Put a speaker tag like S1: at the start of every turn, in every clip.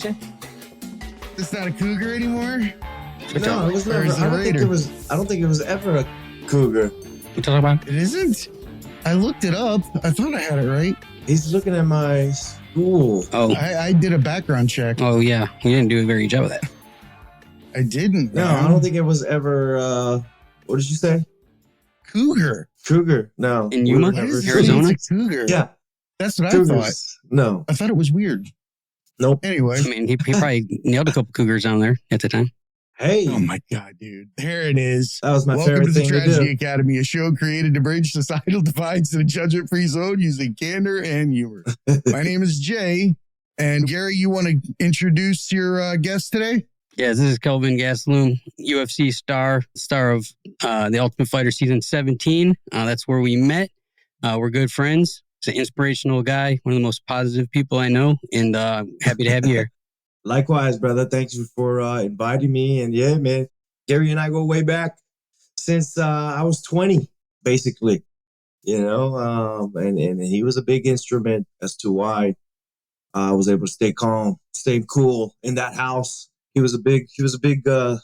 S1: say?
S2: It's not a cougar anymore?
S3: No, it was never. I don't think it was ever a cougar.
S1: You talking about?
S2: It isn't? I looked it up. I thought I had it right.
S3: He's looking at my school.
S1: Oh.
S2: I did a background check.
S1: Oh, yeah. You didn't do a very good job of that.
S2: I didn't.
S3: No,
S2: man.
S3: I don't think it was ever. What did you say?
S2: Cougar.
S3: Cougar. No.
S1: In Yuma,
S2: Why does it say
S1: Arizona?
S2: it's a cougar.
S3: Yeah.
S2: That's what
S3: Cougars.
S2: I thought.
S3: No.
S2: I thought it was weird.
S3: Nope.
S2: Anyway.
S1: I mean, he probably nailed a couple cougars down there at the time.
S3: Hey.
S2: Oh my God, dude. There it is.
S3: That was my
S2: Welcome
S3: favorite
S2: to the
S3: thing to
S2: Tragedy
S3: do.
S2: Academy, a show created to bridge societal divides in a judgment-free zone using candor and humor. My name is Jay. And Gary, you want to introduce your guest today?
S1: Yeah, this is Kelvin Gastelum, UFC star of The Ultimate Fighter Season 17. That's where we met. We're good friends. He's an inspirational guy, one of the most positive people I know, and happy to have you here.
S3: Likewise, brother. Thank you for inviting me. And yeah, man, Gary and I go way back since I was 20, basically. You know, and he was a big instrument as to why I was able to stay calm, stay cool in that house. He was a big, I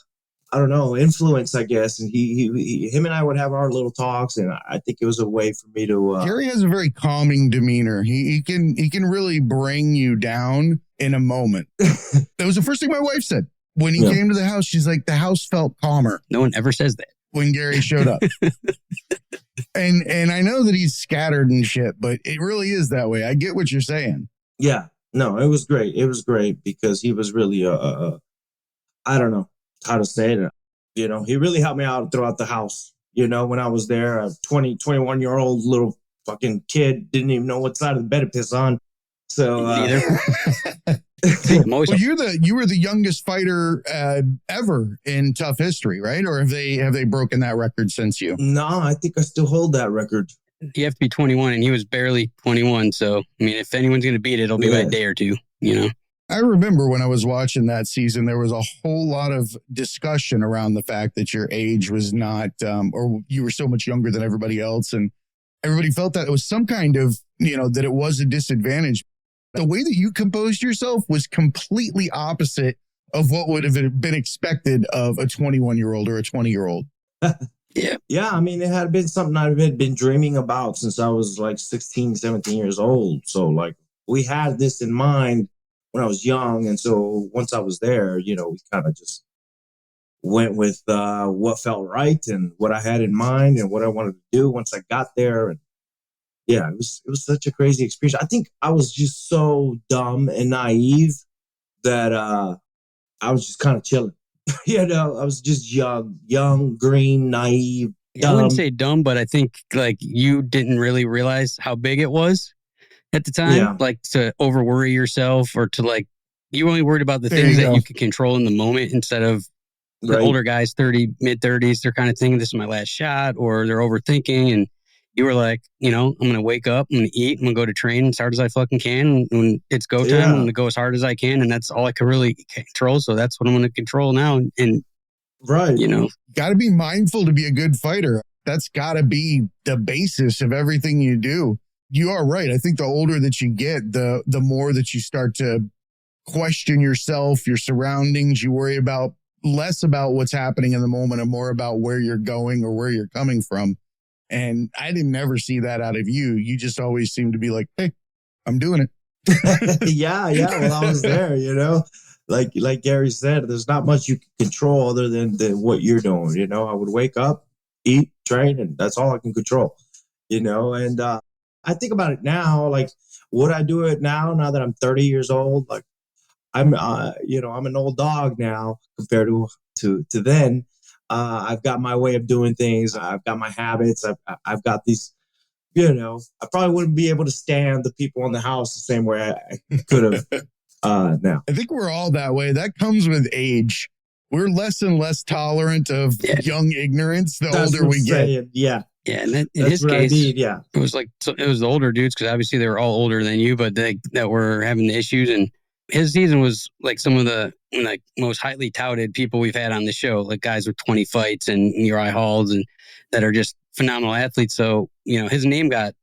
S3: don't know, influence, I guess. And him and I would have our little talks, and I think it was a way for me to.
S2: Gary has a very calming demeanor. He can really bring you down in a moment. That was the first thing my wife said when he came to the house. She's like, the house felt calmer.
S1: No one ever says that
S2: when Gary showed up. and I know that he's scattered and shit, but it really is that way. I get what you're saying.
S3: Yeah, no, it was great. It was great because he was really I don't know how to say it. You know, he really helped me out throughout the house. You know, when I was there, a 21-year-old little fucking kid, didn't even know what side of the bed to piss on. So,
S1: Well,
S2: you were the youngest fighter ever in Tough history, right? Or have they broken that record since you?
S3: No, I think I still hold that record.
S1: you have to be 21, and he was barely 21. So, I mean, if anyone's going to beat it, it'll be by a day or two, you know?
S2: I remember when I was watching that season, there was a whole lot of discussion around the fact that your age was not, or you were so much younger than everybody else. And everybody felt that it was some kind of, that it was a disadvantage. The way that you composed yourself was completely opposite of what would have been expected of a 21-year-old or a 20-year-old.
S1: Yeah.
S3: Yeah, I mean, it had been something I had been dreaming about since I was like 16, 17 years old. So, like, we had this in mind when I was young. And so once I was there, we kind of just went with what felt right and what I had in mind and what I wanted to do once I got there. And yeah, it was such a crazy experience. I think I was just so dumb and naive that I was just kind of chilling. I was just young, green, naive, dumb.
S1: I wouldn't say dumb, but I think like you didn't really realize how big it was at the time, like to over worry yourself or to like, you only worried about the things that you could control in the moment instead of the older guys, mid 30s, they're kind of thinking this is my last shot or they're overthinking. And you were like, I'm going to wake up, I'm going to eat, I'm going to go to train as hard as I fucking can. And when it's go time, I'm going to go as hard as I can. And that's all I can really control. So that's what I'm going to control now. And
S2: got to be mindful to be a good fighter. That's got to be the basis of everything you do. You are right. I think the older that you get, the more that you start to question yourself, your surroundings. You worry about less about what's happening in the moment and more about where you're going or where you're coming from. And I didn't ever see that out of you. You just always seem to be like, hey, I'm doing it.
S3: Yeah. Well, I was there, like Gary said, there's not much you can control other than what you're doing. I would wake up, eat, train, and that's all I can control, and I think about it now, like, would I do it now that I'm 30 years old? Like, I'm an old dog now compared to then. I've got my way of doing things. I've got my habits. I've got these, I probably wouldn't be able to stand the people in the house the same way I could have now.
S2: I think we're all that way. That comes with age. We're less and less tolerant of young ignorance the older we get.
S3: Yeah.
S1: Yeah, and in his case,
S3: it
S1: was like it was the older dudes because obviously they were all older than you, but that were having the issues. And his season was like some of the like most highly touted people we've had on the show, like guys with 20 fights and Uriah Halls and that are just phenomenal athletes. So his name got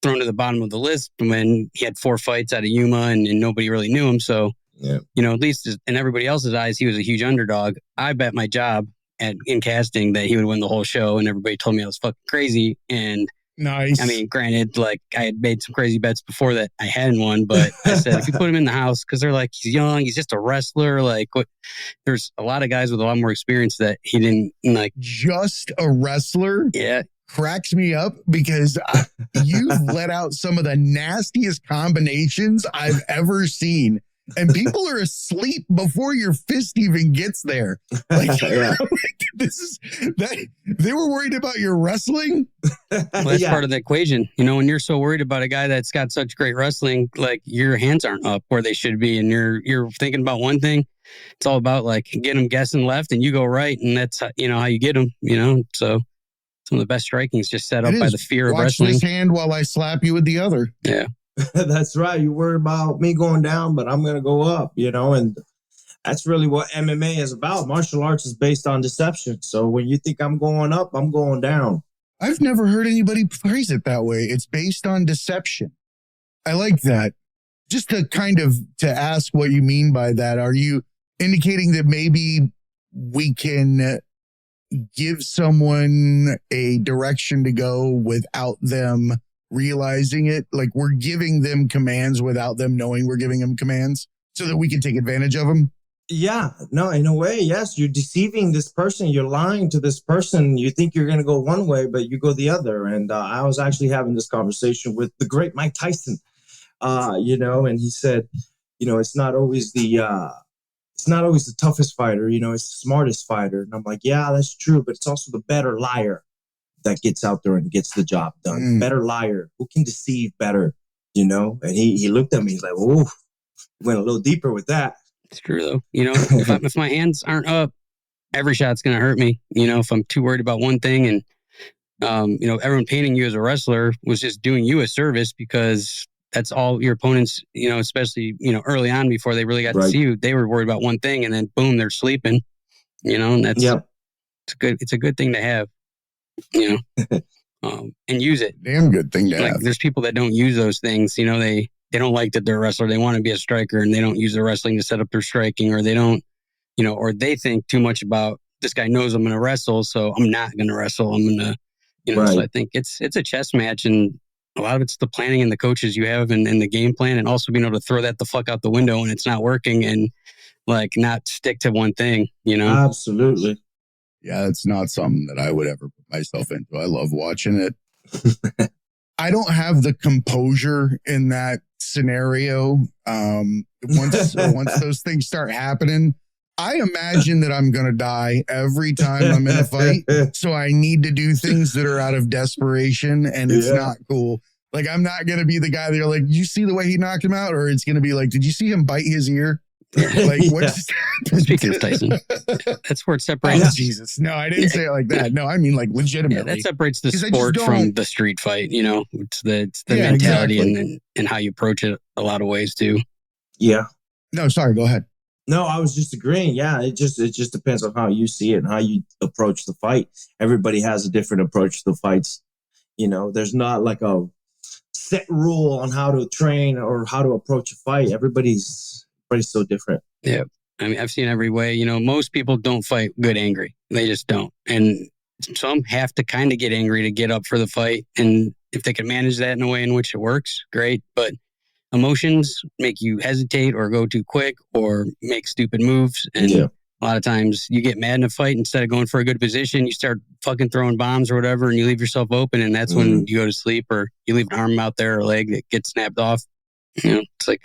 S1: thrown to the bottom of the list when he had 4 fights out of Yuma and nobody really knew him. So
S3: Yeah.
S1: You know, at least in everybody else's eyes, he was a huge underdog. I bet my job in casting that he would win the whole show, and everybody told me I was fucking crazy. And
S2: nice.
S1: I mean, granted, like I had made some crazy bets before that I hadn't won, but I said, if you put him in the house, because they're like, he's young, he's just a wrestler. Like, what? There's a lot of guys with a lot more experience that he didn't like.
S2: Just a wrestler?
S1: Yeah.
S2: Cracks me up because you've let out some of the nastiest combinations I've ever seen. And people are asleep before your fist even gets there. Like, this is that they were worried about your wrestling.
S1: Well, that's part of the equation. You know, when you're so worried about a guy that's got such great wrestling, like your hands aren't up where they should be, and you're thinking about one thing. It's all about like get them guessing left, and you go right, and that's how you get them. You know, so some of the best striking is just set up by the fear of wrestling.
S2: Watch this hand while I slap you with the other.
S1: Yeah.
S3: That's right. You worry about me going down, but I'm going to go up, you know, and that's really what MMA is about. Martial arts is based on deception. So when you think I'm going up, I'm going down.
S2: I've never heard anybody phrase it that way. It's based on deception. I like that. Just to ask what you mean by that, are you indicating that maybe we can give someone a direction to go without them realizing it? Like we're giving them commands without them knowing we're giving them commands so that we can take advantage of them?
S3: Yeah, no, in a way, yes. You're deceiving this person. You're lying to this person. You think you're going to go one way, but you go the other. And I was actually having this conversation with the great Mike Tyson, you know, and he said, you know, it's not always the toughest fighter, you know, it's the smartest fighter. And I'm like, yeah, that's true. But it's also the better liar that gets out there and gets the job done. Better liar who can deceive better, you know? And he looked at me, he's like, oh, went a little deeper with that.
S1: It's true though. You know, if my hands aren't up, every shot's going to hurt me. You know, if I'm too worried about one thing, and, you know, everyone painting you as a wrestler was just doing you a service because that's all your opponents, you know, especially, you know, early on before they really got to see you, they were worried about one thing, and then boom, they're sleeping, you know, and that's, it's a good thing to have, you know, and use it.
S2: Damn good thing to have.
S1: There's people that don't use those things, you know, they don't like that they're a wrestler. They want to be a striker, and they don't use their wrestling to set up their striking, or they don't, you know, or they think too much about, this guy knows I'm going to wrestle, so I'm not going to wrestle. I'm going to, you know, so I think it's a chess match, and a lot of it's the planning and the coaches you have and the game plan, and also being able to throw that the fuck out the window when it's not working, and like not stick to one thing, you know?
S3: Absolutely.
S2: Yeah, it's not something that I would ever put myself into. I love watching it. I don't have the composure in that scenario. Once those things start happening, I imagine that I'm going to die every time I'm in a fight. So I need to do things that are out of desperation, and it's not cool. Like, I'm not going to be the guy that you're like, you see the way he knocked him out? Or it's going to be like, did you see him bite his ear? Like, what's
S1: Speaking of Tyson, that's where it separates.
S2: Oh, Jesus. No, I didn't say it like that. No, I mean, like, legitimately.
S1: Yeah, that separates the sport from the street fight, you know? It's the mentality, and how you approach it a lot of ways, too.
S3: Yeah.
S2: No, sorry, go ahead.
S3: No, I was just agreeing. Yeah, it just depends on how you see it and how you approach the fight. Everybody has a different approach to the fights. You know, there's not like a set rule on how to train or how to approach a fight. Everybody's so different.
S1: Yeah. I mean, I've seen every way. You know, most people don't fight good angry. They just don't. And some have to kind of get angry to get up for the fight. And if they can manage that in a way in which it works, great. But emotions make you hesitate or go too quick or make stupid moves. And a lot of times you get mad in a fight, instead of going for a good position, you start fucking throwing bombs or whatever, and you leave yourself open. And that's when you go to sleep, or you leave an arm out there or a leg that gets snapped off. You know, it's like,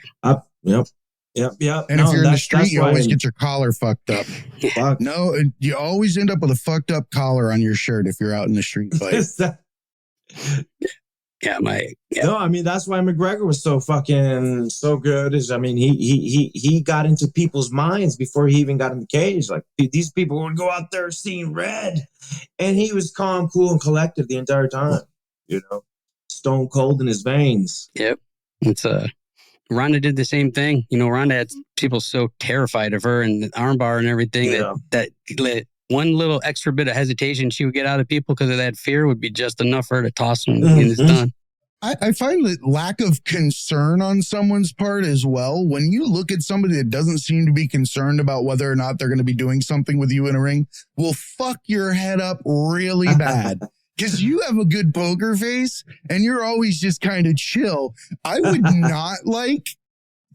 S3: Yep.
S2: And if you're in the street, you always get your collar fucked up. No, you always end up with a fucked up collar on your shirt if you're out in the street fight.
S3: No, I mean, that's why McGregor was so good. I mean, he got into people's minds before he even got in the cage. Like, these people would go out there seeing red, and he was calm, cool, and collected the entire time. You know, stone cold in his veins.
S1: Yep, it's Ronda did the same thing. You know, Ronda had people so terrified of her and the armbar and everything that one little extra bit of hesitation she would get out of people because of that fear would be just enough for her to toss them and it's done.
S2: I find that lack of concern on someone's part as well. When you look at somebody that doesn't seem to be concerned about whether or not they're going to be doing something with you in a ring, will fuck your head up really bad. Because you have a good poker face and you're always just kind of chill. I would not like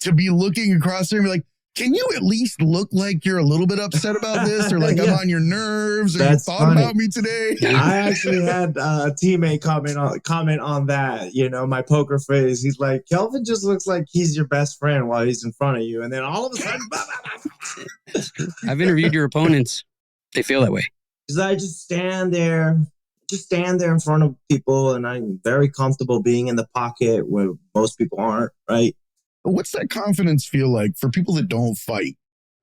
S2: to be looking across there and be like, can you at least look like you're a little bit upset about this, or like I'm on your nerves, or you thought about me today?
S3: I actually had a teammate comment on that. You know, my poker face. He's like, Kelvin just looks like he's your best friend while he's in front of you, and then all of a sudden,
S1: I've interviewed your opponents. They feel that way.
S3: Because I just stand there in front of people, and I'm very comfortable being in the pocket where most people aren't. Right.
S2: What's that confidence feel like for people that don't fight,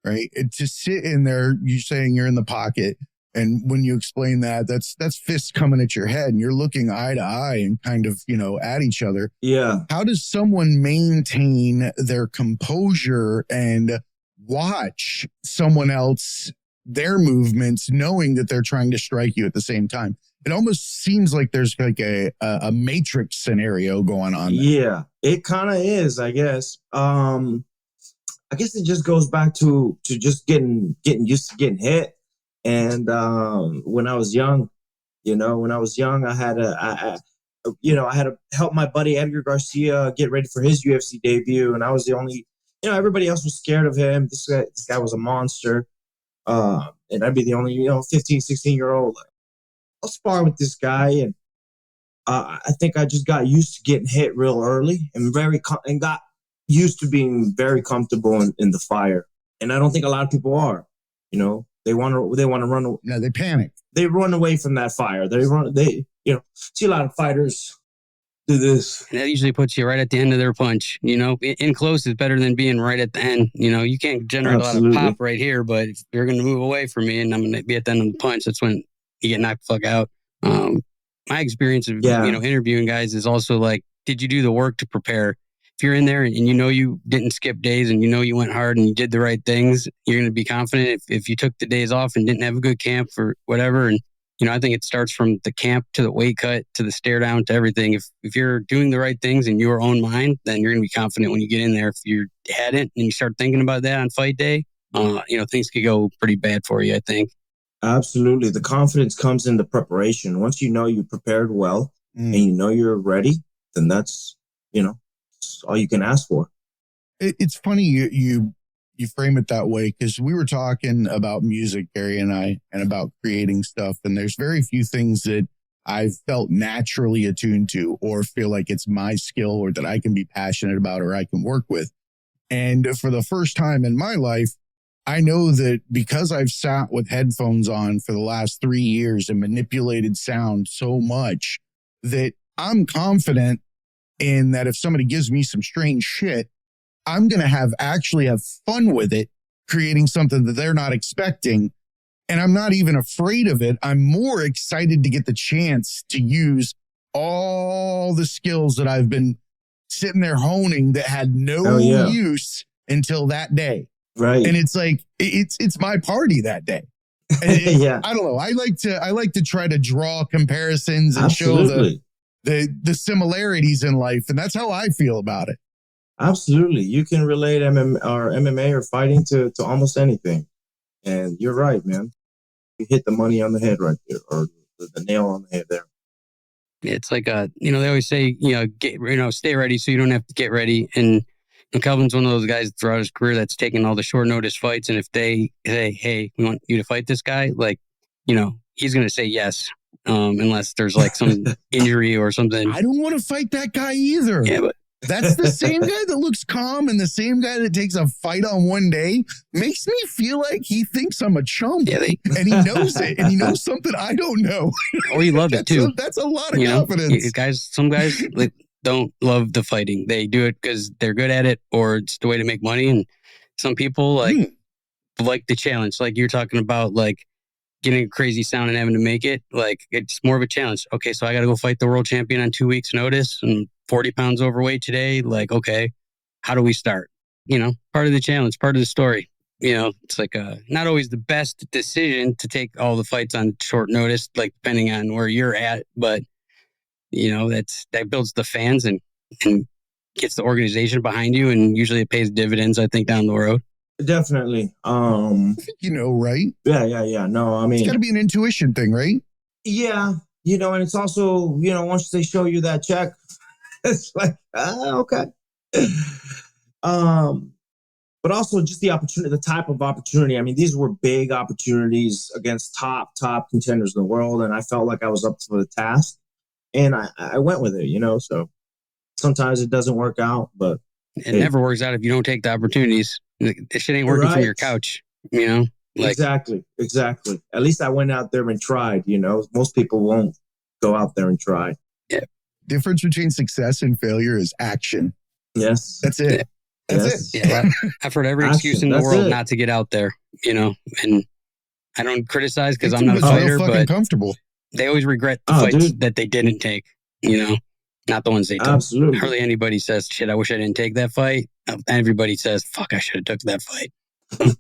S2: right? To sit in there, you saying you're in the pocket. And when you explain that, that's fists coming at your head and you're looking eye to eye and kind of, at each other.
S3: Yeah.
S2: How does someone maintain their composure and watch someone else, their movements, knowing that they're trying to strike you at the same time? It almost seems like there's like a Matrix scenario going on there.
S3: Yeah, it kind of is, I guess. I guess it just goes back to just getting used to getting hit. And when I was young, I had to help my buddy Edgar Garcia get ready for his UFC debut, and I was the only, everybody else was scared of him. This guy was a monster, and I'd be the only, 15, 16-year-old. I'll spar with this guy, and I think I just got used to getting hit real early and got used to being very comfortable in the fire. And I don't think a lot of people are. They want to run.
S2: No, they panic.
S3: They run away from that fire. See a lot of fighters do this.
S1: And that usually puts you right at the end of their punch. In close is better than being right at the end. You can't generate
S3: Absolutely.
S1: a lot of pop right here, but if you're going to move away from me and I'm going to be at the end of the punch, that's when you get knocked the fuck out. My experience of interviewing guys is also like, did you do the work to prepare? If you're in there and you didn't skip days and you went hard and you did the right things, you're going to be confident. If you took the days off and didn't have a good camp or whatever, and I think it starts from the camp to the weight cut to the stare down to everything. If you're doing the right things in your own mind, then you're going to be confident when you get in there. If you hadn't and you start thinking about that on fight day, things could go pretty bad for you, I think.
S3: Absolutely. The confidence comes in the preparation. Once you prepared well and you're ready, then that's all you can ask for.
S2: It's funny you frame it that way, because we were talking about music, Gary and I, and about creating stuff. And there's very few things that I've felt naturally attuned to or feel like it's my skill or that I can be passionate about or I can work with. And for the first time in my life, I know that because I've sat with headphones on for the last 3 years and manipulated sound so much that I'm confident in that if somebody gives me some strange shit, I'm going to actually have fun with it, creating something that they're not expecting. And I'm not even afraid of it. I'm more excited to get the chance to use all the skills that I've been sitting there honing that had no use until that day.
S3: Right.
S2: And it's like, it's my party that day. And
S3: yeah.
S2: I don't know. I like to try to draw comparisons and
S3: Absolutely.
S2: show the similarities in life. And that's how I feel about it.
S3: Absolutely. You can relate MMA or fighting to almost anything. And you're right, man. You hit the money on the head right there, or the nail on the head there.
S1: It's like, they always say, stay ready so you don't have to get ready. And Kelvin's one of those guys throughout his career that's taken all the short notice fights. And if they say, hey, we want you to fight this guy, he's going to say yes. Unless there's like some injury or something.
S2: I don't want to fight that guy either.
S1: Yeah, but
S2: that's the same guy that looks calm and the same guy that takes a fight on one day makes me feel like he thinks I'm a chump.
S1: Yeah,
S2: and he knows it, and he knows something I don't know.
S1: Or he loves it too.
S2: That's a lot of confidence.
S1: Some guys don't love the fighting. They do it because they're good at it, or it's the way to make money. And some people like the challenge, like you're talking about, like getting a crazy sound and having to make it. Like, it's more of a challenge. Okay, so I got to go fight the world champion on 2 weeks' notice and 40 pounds overweight today. Like, okay, how do we start? Part of the challenge, part of the story. It's like not always the best decision to take all the fights on short notice, like depending on where you're at. But that builds the fans and gets the organization behind you, and usually it pays dividends, I think, down the road.
S3: Definitely.
S2: Right?
S3: Yeah. No, I mean,
S2: it's got to be an intuition thing, right?
S3: Yeah. And it's also, once they show you that check, it's like, okay. But also just the opportunity, the type of opportunity. I mean, these were big opportunities against top contenders in the world. And I felt like I was up for the task, and I went with it, so sometimes it doesn't work out, but
S1: it never works out if you don't take the opportunities. This shit ain't working from your couch,
S3: Exactly. At least I went out there and tried, most people won't go out there and try.
S1: Yeah.
S2: Difference between success and failure is action.
S3: Yes.
S2: That's it.
S1: Yeah.
S2: That's it.
S1: Yeah. I've heard every excuse in the world not to get out there, and I don't criticize because I'm not a fighter, but
S2: comfortable.
S1: They always regret the fights that they didn't take, not the ones they took.
S3: Absolutely.
S1: Hardly anybody says, shit, I wish I didn't take that fight. Everybody says, fuck, I should have took that fight.
S2: But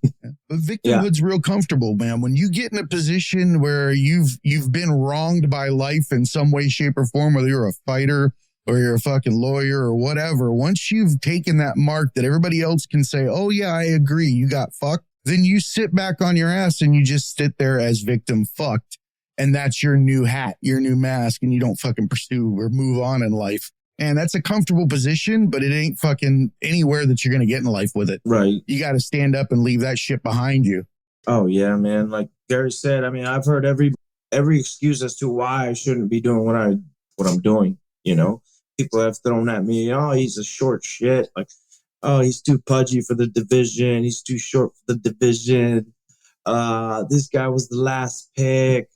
S2: victimhood's real comfortable, man. When you get in a position where you've been wronged by life in some way, shape, or form, whether you're a fighter or you're a fucking lawyer or whatever, once you've taken that mark that everybody else can say, oh yeah, I agree, you got fucked, then you sit back on your ass and you just sit there as victim fucked. And that's your new hat, your new mask, and you don't fucking pursue or move on in life. And that's a comfortable position, but it ain't fucking anywhere that you're going to get in life with it.
S3: Right.
S2: You got to stand up and leave that shit behind you.
S3: Oh, yeah, man. Like Gary said, I mean, I've heard every excuse as to why I shouldn't be doing what I'm doing, People have thrown at me, oh, he's a short shit. Like, oh, he's too pudgy for the division. He's too short for the division. This guy was the last pick.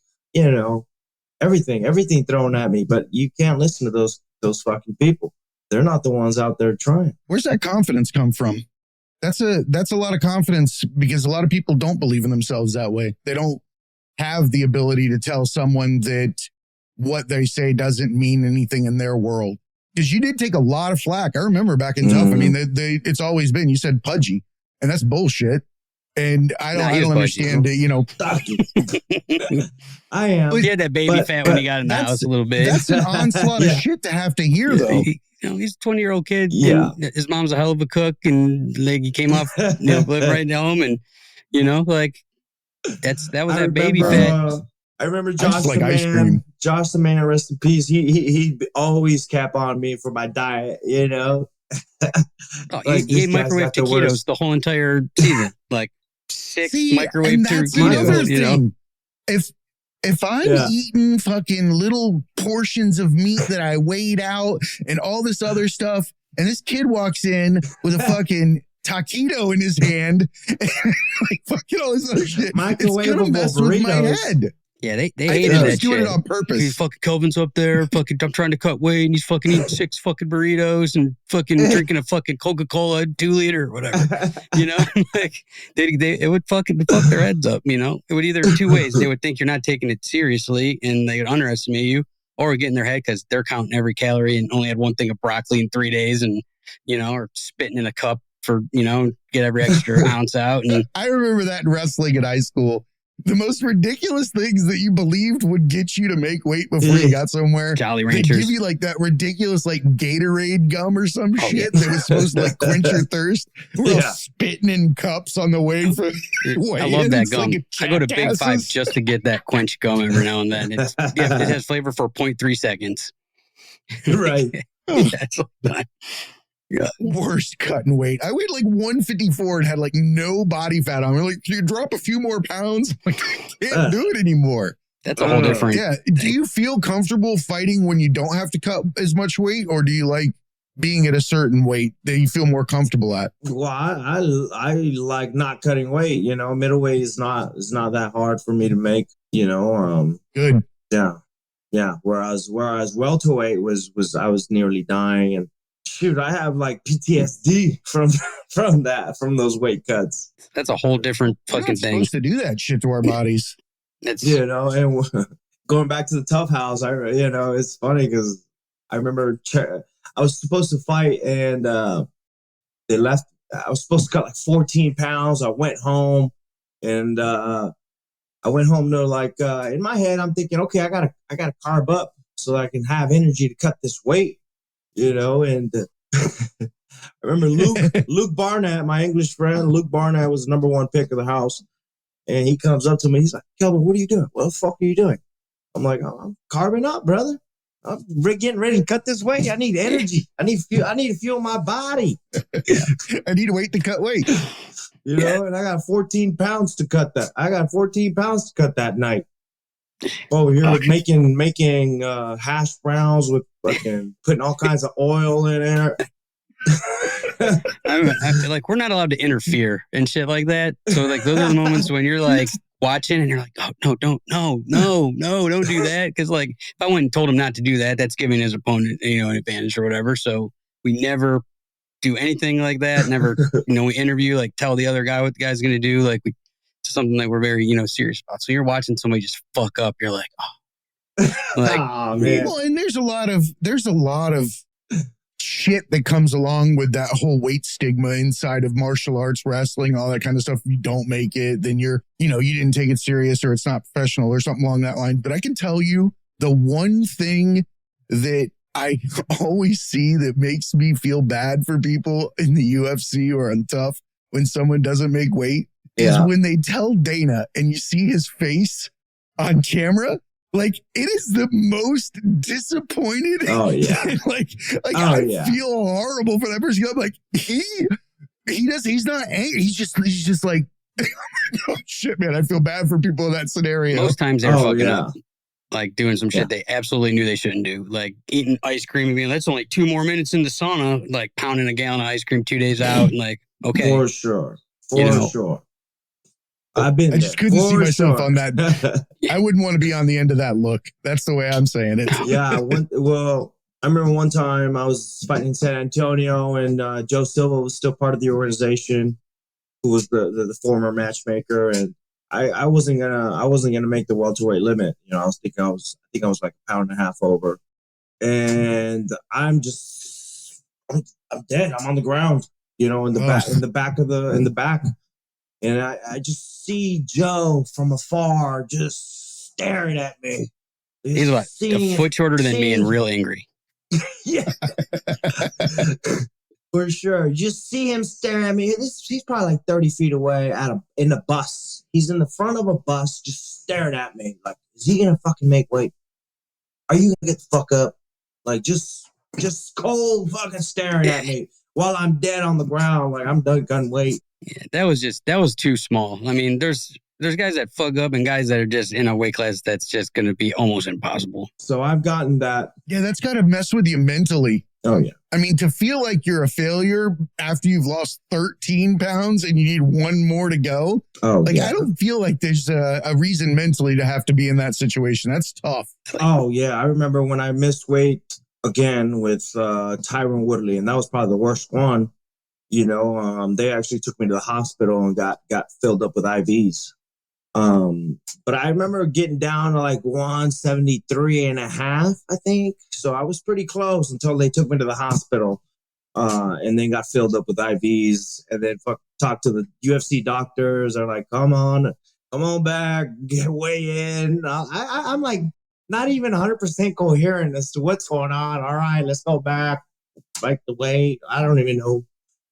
S3: Everything thrown at me, but you can't listen to those fucking people. They're not the ones out there trying.
S2: Where's that confidence come from? That's a lot of confidence, because a lot of people don't believe in themselves that way. They don't have the ability to tell someone that what they say doesn't mean anything in their world. Because you did take a lot of flack. I remember back in Tough. I mean, it's always been, you said pudgy, and that's bullshit. And I don't understand it, I am.
S1: He had that baby fat when he got in the house a little bit.
S2: That's an onslaught of shit to have to hear, though.
S1: He's a 20-year-old kid. Yeah. And his mom's a hell of a cook, and like he came off, lived right home, and that was that baby fat.
S3: I remember Josh the man. Josh the man, rest in peace. He always cap on me for my diet.
S1: He ate microwave taquitos the whole entire season. Like 6 microwave taquitos.
S2: If I'm eating fucking little portions of meat that I weighed out and all this other stuff, and this kid walks in with a fucking taquito in his hand, and fucking all this other shit, it's gonna mess with my head.
S1: Yeah, they hated that shit.
S2: Doing it on purpose.
S1: He's fucking Kelvin's up there. Fucking, I'm trying to cut weight, and he's fucking eating 6 fucking burritos and fucking drinking a fucking Coca-Cola 2-liter or whatever. It would fuck their heads up. It would either 2 ways. They would think you're not taking it seriously, and they would underestimate you, or get in their head because they're counting every calorie and only had 1 thing of broccoli in 3 days, and or spitting in a cup for get every extra ounce out. And
S2: I remember that in wrestling in high school. The most ridiculous things that you believed would get you to make weight before you got somewhere.
S1: Jolly Ranchers.
S2: They give you that ridiculous Gatorade gum or some shit that was supposed to quench your thirst. We're all spitting in cups on the way for
S1: I love that gum. I go to Big Five just to get that quench gum every now and then. It has flavor for 0.3 seconds.
S3: Right.
S1: That's all the time.
S2: Yeah. Worst cutting weight. I weighed 154 and had no body fat on. Can you drop a few more pounds? I can't do it anymore.
S1: That's a whole different.
S2: Yeah. Do you feel comfortable fighting when you don't have to cut as much weight, or do you like being at a certain weight that you feel more comfortable at?
S3: Well, I like not cutting weight. Middleweight is not that hard for me to make.
S2: Good.
S3: Yeah. Whereas welterweight was I was nearly dying, and shoot, I have PTSD from those weight cuts.
S1: That's a whole different fucking thing.
S2: Supposed to do that shit to our bodies.
S3: It's and going back to the Tough House, it's funny because I remember I was supposed to fight, and they left. I was supposed to cut 14 pounds. I went home, and they're in my head, I'm thinking, okay, I gotta carb up so that I can have energy to cut this weight, you know. And I remember Luke Barnett, my English friend, Luke Barnett was the number 1 pick of the house. And he comes up to me. He's like, Kelvin, what are you doing? What the fuck are you doing? I'm like, I'm carving up, brother. I'm getting ready to cut this weight. I need energy. I need to fuel my body.
S2: I need weight to cut weight.
S3: You know, and I got 14 pounds to cut that. I got 14 pounds to cut that night. Over here with making hash browns with fucking putting all kinds of oil in there.
S1: I feel like we're not allowed to interfere and shit like that. So like those are the moments when you're like watching and you're like, oh no, don't do that. Cause like if I went and told him not to do that, that's giving his opponent, you know, an advantage or whatever. So we never do anything like that. Never, you know, we interview, like tell the other guy what the guy's gonna do. Like it's something that we're very, you know, serious about. So you're watching somebody just fuck up, you're like, oh, like,
S3: oh man.
S2: Well, and there's a lot of shit that comes along with that whole weight stigma inside of martial arts, wrestling, all that kind of stuff. If you don't make it, then you didn't take it serious or it's not professional or something along that line. But I can tell you the one thing that I always see that makes me feel bad for people in the UFC or on Tough when someone doesn't make weight is when they tell Dana and you see his face on camera. Like it is the most disappointed.
S3: Oh yeah.
S2: I feel horrible for that person. I'm like, he's not angry. He's just like, oh shit, man. I feel bad for people in that scenario.
S1: Most times they're fucking up. Like doing some shit they absolutely knew they shouldn't do. Like eating ice cream. I mean, that's only 2 more minutes in the sauna. Like pounding a gallon of ice cream 2 days out. And like, okay.
S3: For sure. For sure. I
S2: just couldn't see myself on that. I wouldn't want to be on the end of that look. That's the way I'm saying it.
S3: Yeah. I remember one time I was fighting in San Antonio and Joe Silva was still part of the organization, who was the former matchmaker. And I wasn't gonna make the welterweight limit. You know, I think I was like a pound and a half over. And I'm dead. I'm on the ground, you know, in the back. And I just see Joe from afar just staring at me.
S1: He's like a foot shorter than me and real angry.
S3: Yeah. For sure. You just see him staring at me. He's probably like 30 feet away in a bus. He's in the front of a bus just staring at me. Like, is he going to fucking make weight? Are you going to get the fuck up? Like, just cold fucking staring at me while I'm dead on the ground. Like, I'm done gun weight.
S1: Yeah, that was too small. I mean, there's guys that fuck up and guys that are just in a weight class that's just going to be almost impossible.
S3: So I've gotten that.
S2: Yeah, that's got to mess with you mentally.
S3: Oh, yeah.
S2: I mean, to feel like you're a failure after you've lost 13 pounds and you need 1 more to go.
S3: Oh,
S2: like, yeah. I don't feel like there's a reason mentally to have to be in that situation. That's tough.
S3: Oh, yeah. I remember when I missed weight again with Tyron Woodley, and that was probably the worst one. You know, they actually took me to the hospital and got filled up with IVs. But I remember getting down to like 173 and a half, I think. So I was pretty close until they took me to the hospital, and then got filled up with IVs and then talked to the UFC doctors. They're like, come on back, weigh in. I'm like, not even 100% coherent as to what's going on. All right, let's go back. Like the weight. I don't even know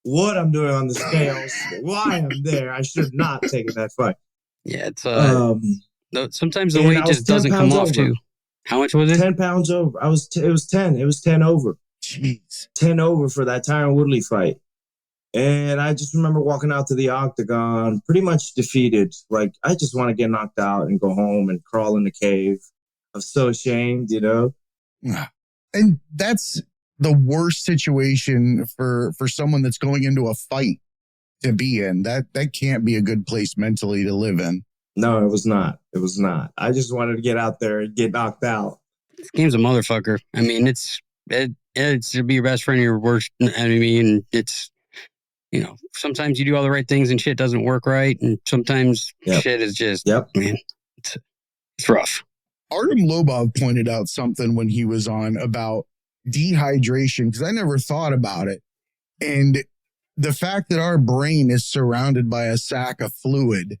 S3: what I'm doing on the scales, why I'm there. I should have not taken that fight.
S1: Yeah, it's sometimes the weight just doesn't come off too. How much was it?
S3: 10 pounds over. It was 10. It was 10 over.
S2: Jeez.
S3: 10 over for that Tyron Woodley fight. And I just remember walking out to the octagon pretty much defeated. Like, I just want to get knocked out and go home and crawl in the cave. I'm so ashamed, you know?
S2: And that's the worst situation for someone that's going into a fight to be in. That can't be a good place mentally to live in.
S3: No, it was not. It was not. I just wanted to get out there and get knocked out.
S1: This game's a motherfucker. I mean, it's to be your best friend or your worst enemy, and it's, you know, sometimes you do all the right things and shit doesn't work right, and sometimes shit is just, man, it's rough.
S2: Artem Lobov pointed out something when he was on about dehydration, because I never thought about it. And the fact that our brain is surrounded by a sack of fluid,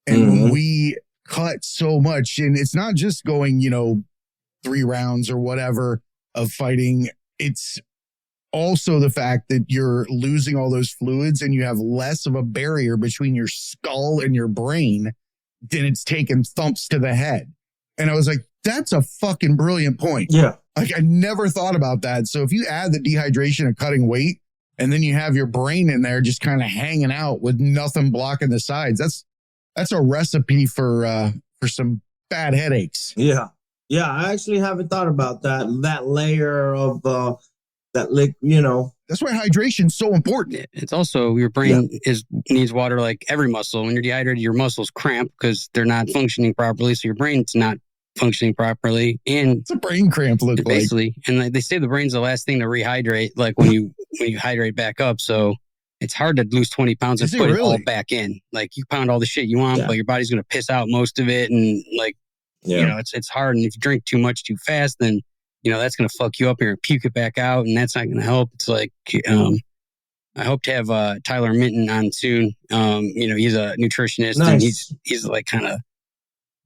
S2: and when we cut so much, and it's not just going, you know, 3 rounds or whatever of fighting. It's also the fact that you're losing all those fluids and you have less of a barrier between your skull and your brain than it's taking thumps to the head. And I was like, that's a fucking brilliant point.
S3: Yeah.
S2: Like, I never thought about that. So if you add the dehydration of cutting weight and then you have your brain in there just kind of hanging out with nothing blocking the sides, that's a recipe for some bad headaches.
S3: Yeah. Yeah. I actually haven't thought about that layer of
S2: That's why hydration's so important.
S1: It's also your brain needs water like every muscle. When you're dehydrated, your muscles cramp because they're not functioning properly. So your brain's not functioning properly. And
S2: it's a brain cramp look
S1: basically.
S2: Like.
S1: And they say the brain's the last thing to rehydrate, like when you hydrate back up. So it's hard to lose 20 pounds and put it all back in. Like you pound all the shit you want, but your body's going to piss out most of it. And it's hard. And if you drink too much too fast, then that's going to fuck you up here and puke it back out. And that's not going to help. It's like, I hope to have Tyler Minton on soon. He's a nutritionist and he's like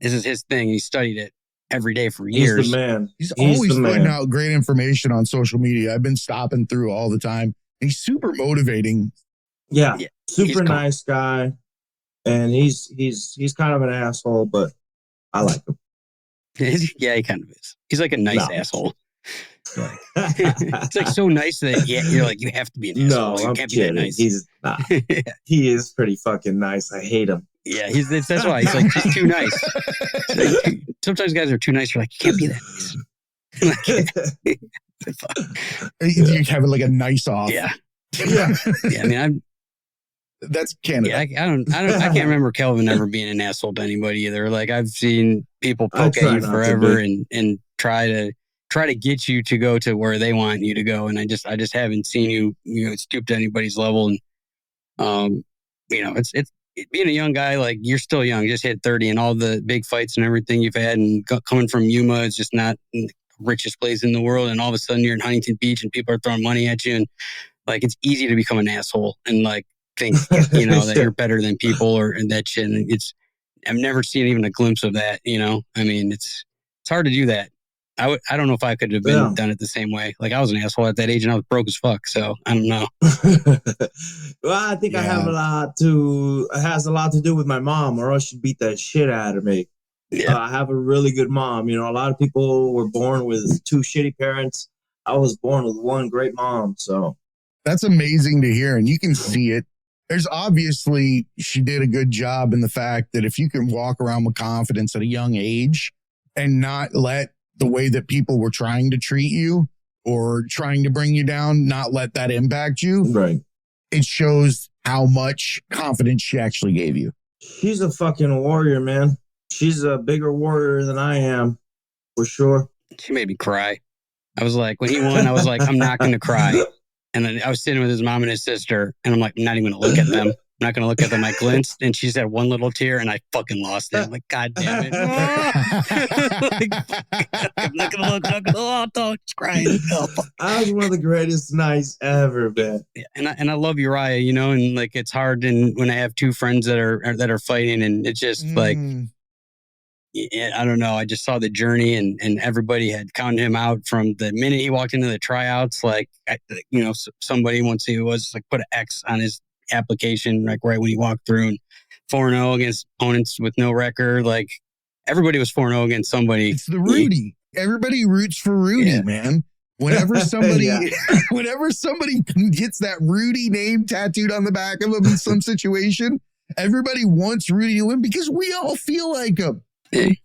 S1: this is his thing. He studied it every day for years.
S3: He's the man.
S2: He's always putting out great information on social media. I've been stopping through all the time. He's super motivating.
S3: Yeah. Super nice guy. And he's kind of an asshole, but I like him.
S1: Yeah, he kind of is. He's like a nice asshole. It's like so nice that you're like, you have to be an asshole.
S3: No, I'm
S1: can't
S3: kidding.
S1: Be that nice.
S3: He's not. He is pretty fucking nice. I hate him.
S1: Yeah, that's why he's like just too nice. Sometimes guys are too nice. You're like, you can't be that nice.
S2: You're having like a nice off.
S1: Yeah. I mean,
S2: that's Canada.
S1: Yeah, I can't remember Kelvin ever being an asshole to anybody either. Like I've seen people poke at you forever and try to get you to go to where they want you to go. And I just haven't seen you stoop to anybody's level. And, it's being a young guy, like you're still young, just hit 30 and all the big fights and everything you've had and coming from Yuma, it's just not the richest place in the world. And all of a sudden you're in Huntington Beach and people are throwing money at you. And like, it's easy to become an asshole and like think, that you're better than people and that shit. And I've never seen even a glimpse of that, I mean, it's hard to do that. I don't know if I could have been done it the same way. Like I was an asshole at that age and I was broke as fuck. So I don't know.
S3: Well, I think it has a lot to do with my mom, or else she'd beat the shit out of me. Yeah. I have a really good mom. A lot of people were born with 2 shitty parents. I was born with 1 great mom. So
S2: that's amazing to hear. And you can see it. There's obviously, she did a good job in the fact that if you can walk around with confidence at a young age and not let the way that people were trying to treat you or trying to bring you down, not let that impact you.
S3: Right.
S2: It shows how much confidence she actually gave you.
S3: She's a fucking warrior, man. She's a bigger warrior than I am, for sure.
S1: She made me cry. I was like, when he won, I was like, I'm not going to cry. And then I was sitting with his mom and his sister, and I'm like, I'm not even going to look at them. I'm not going to look at them. I glanced, and she just had one little tear, and I fucking lost it. I'm like, God damn it. I'm not going to look. I'm not going to look. Just crying.
S3: I was one of the greatest nights ever, man.
S1: Yeah, and I love Uriah, and like it's hard when I have 2 friends that are fighting, and it's just like, I don't know. I just saw the journey, and everybody had counted him out from the minute he walked into the tryouts. Like, somebody once he was like put an X on his application, like right when he walked through, and 4-0 against opponents with no record. Like everybody was 4-0 against somebody.
S2: It's the Rudy. Everybody roots for Rudy, man. Whenever somebody, whenever somebody gets that Rudy name tattooed on the back of them in some situation, everybody wants Rudy to win because we all feel like him.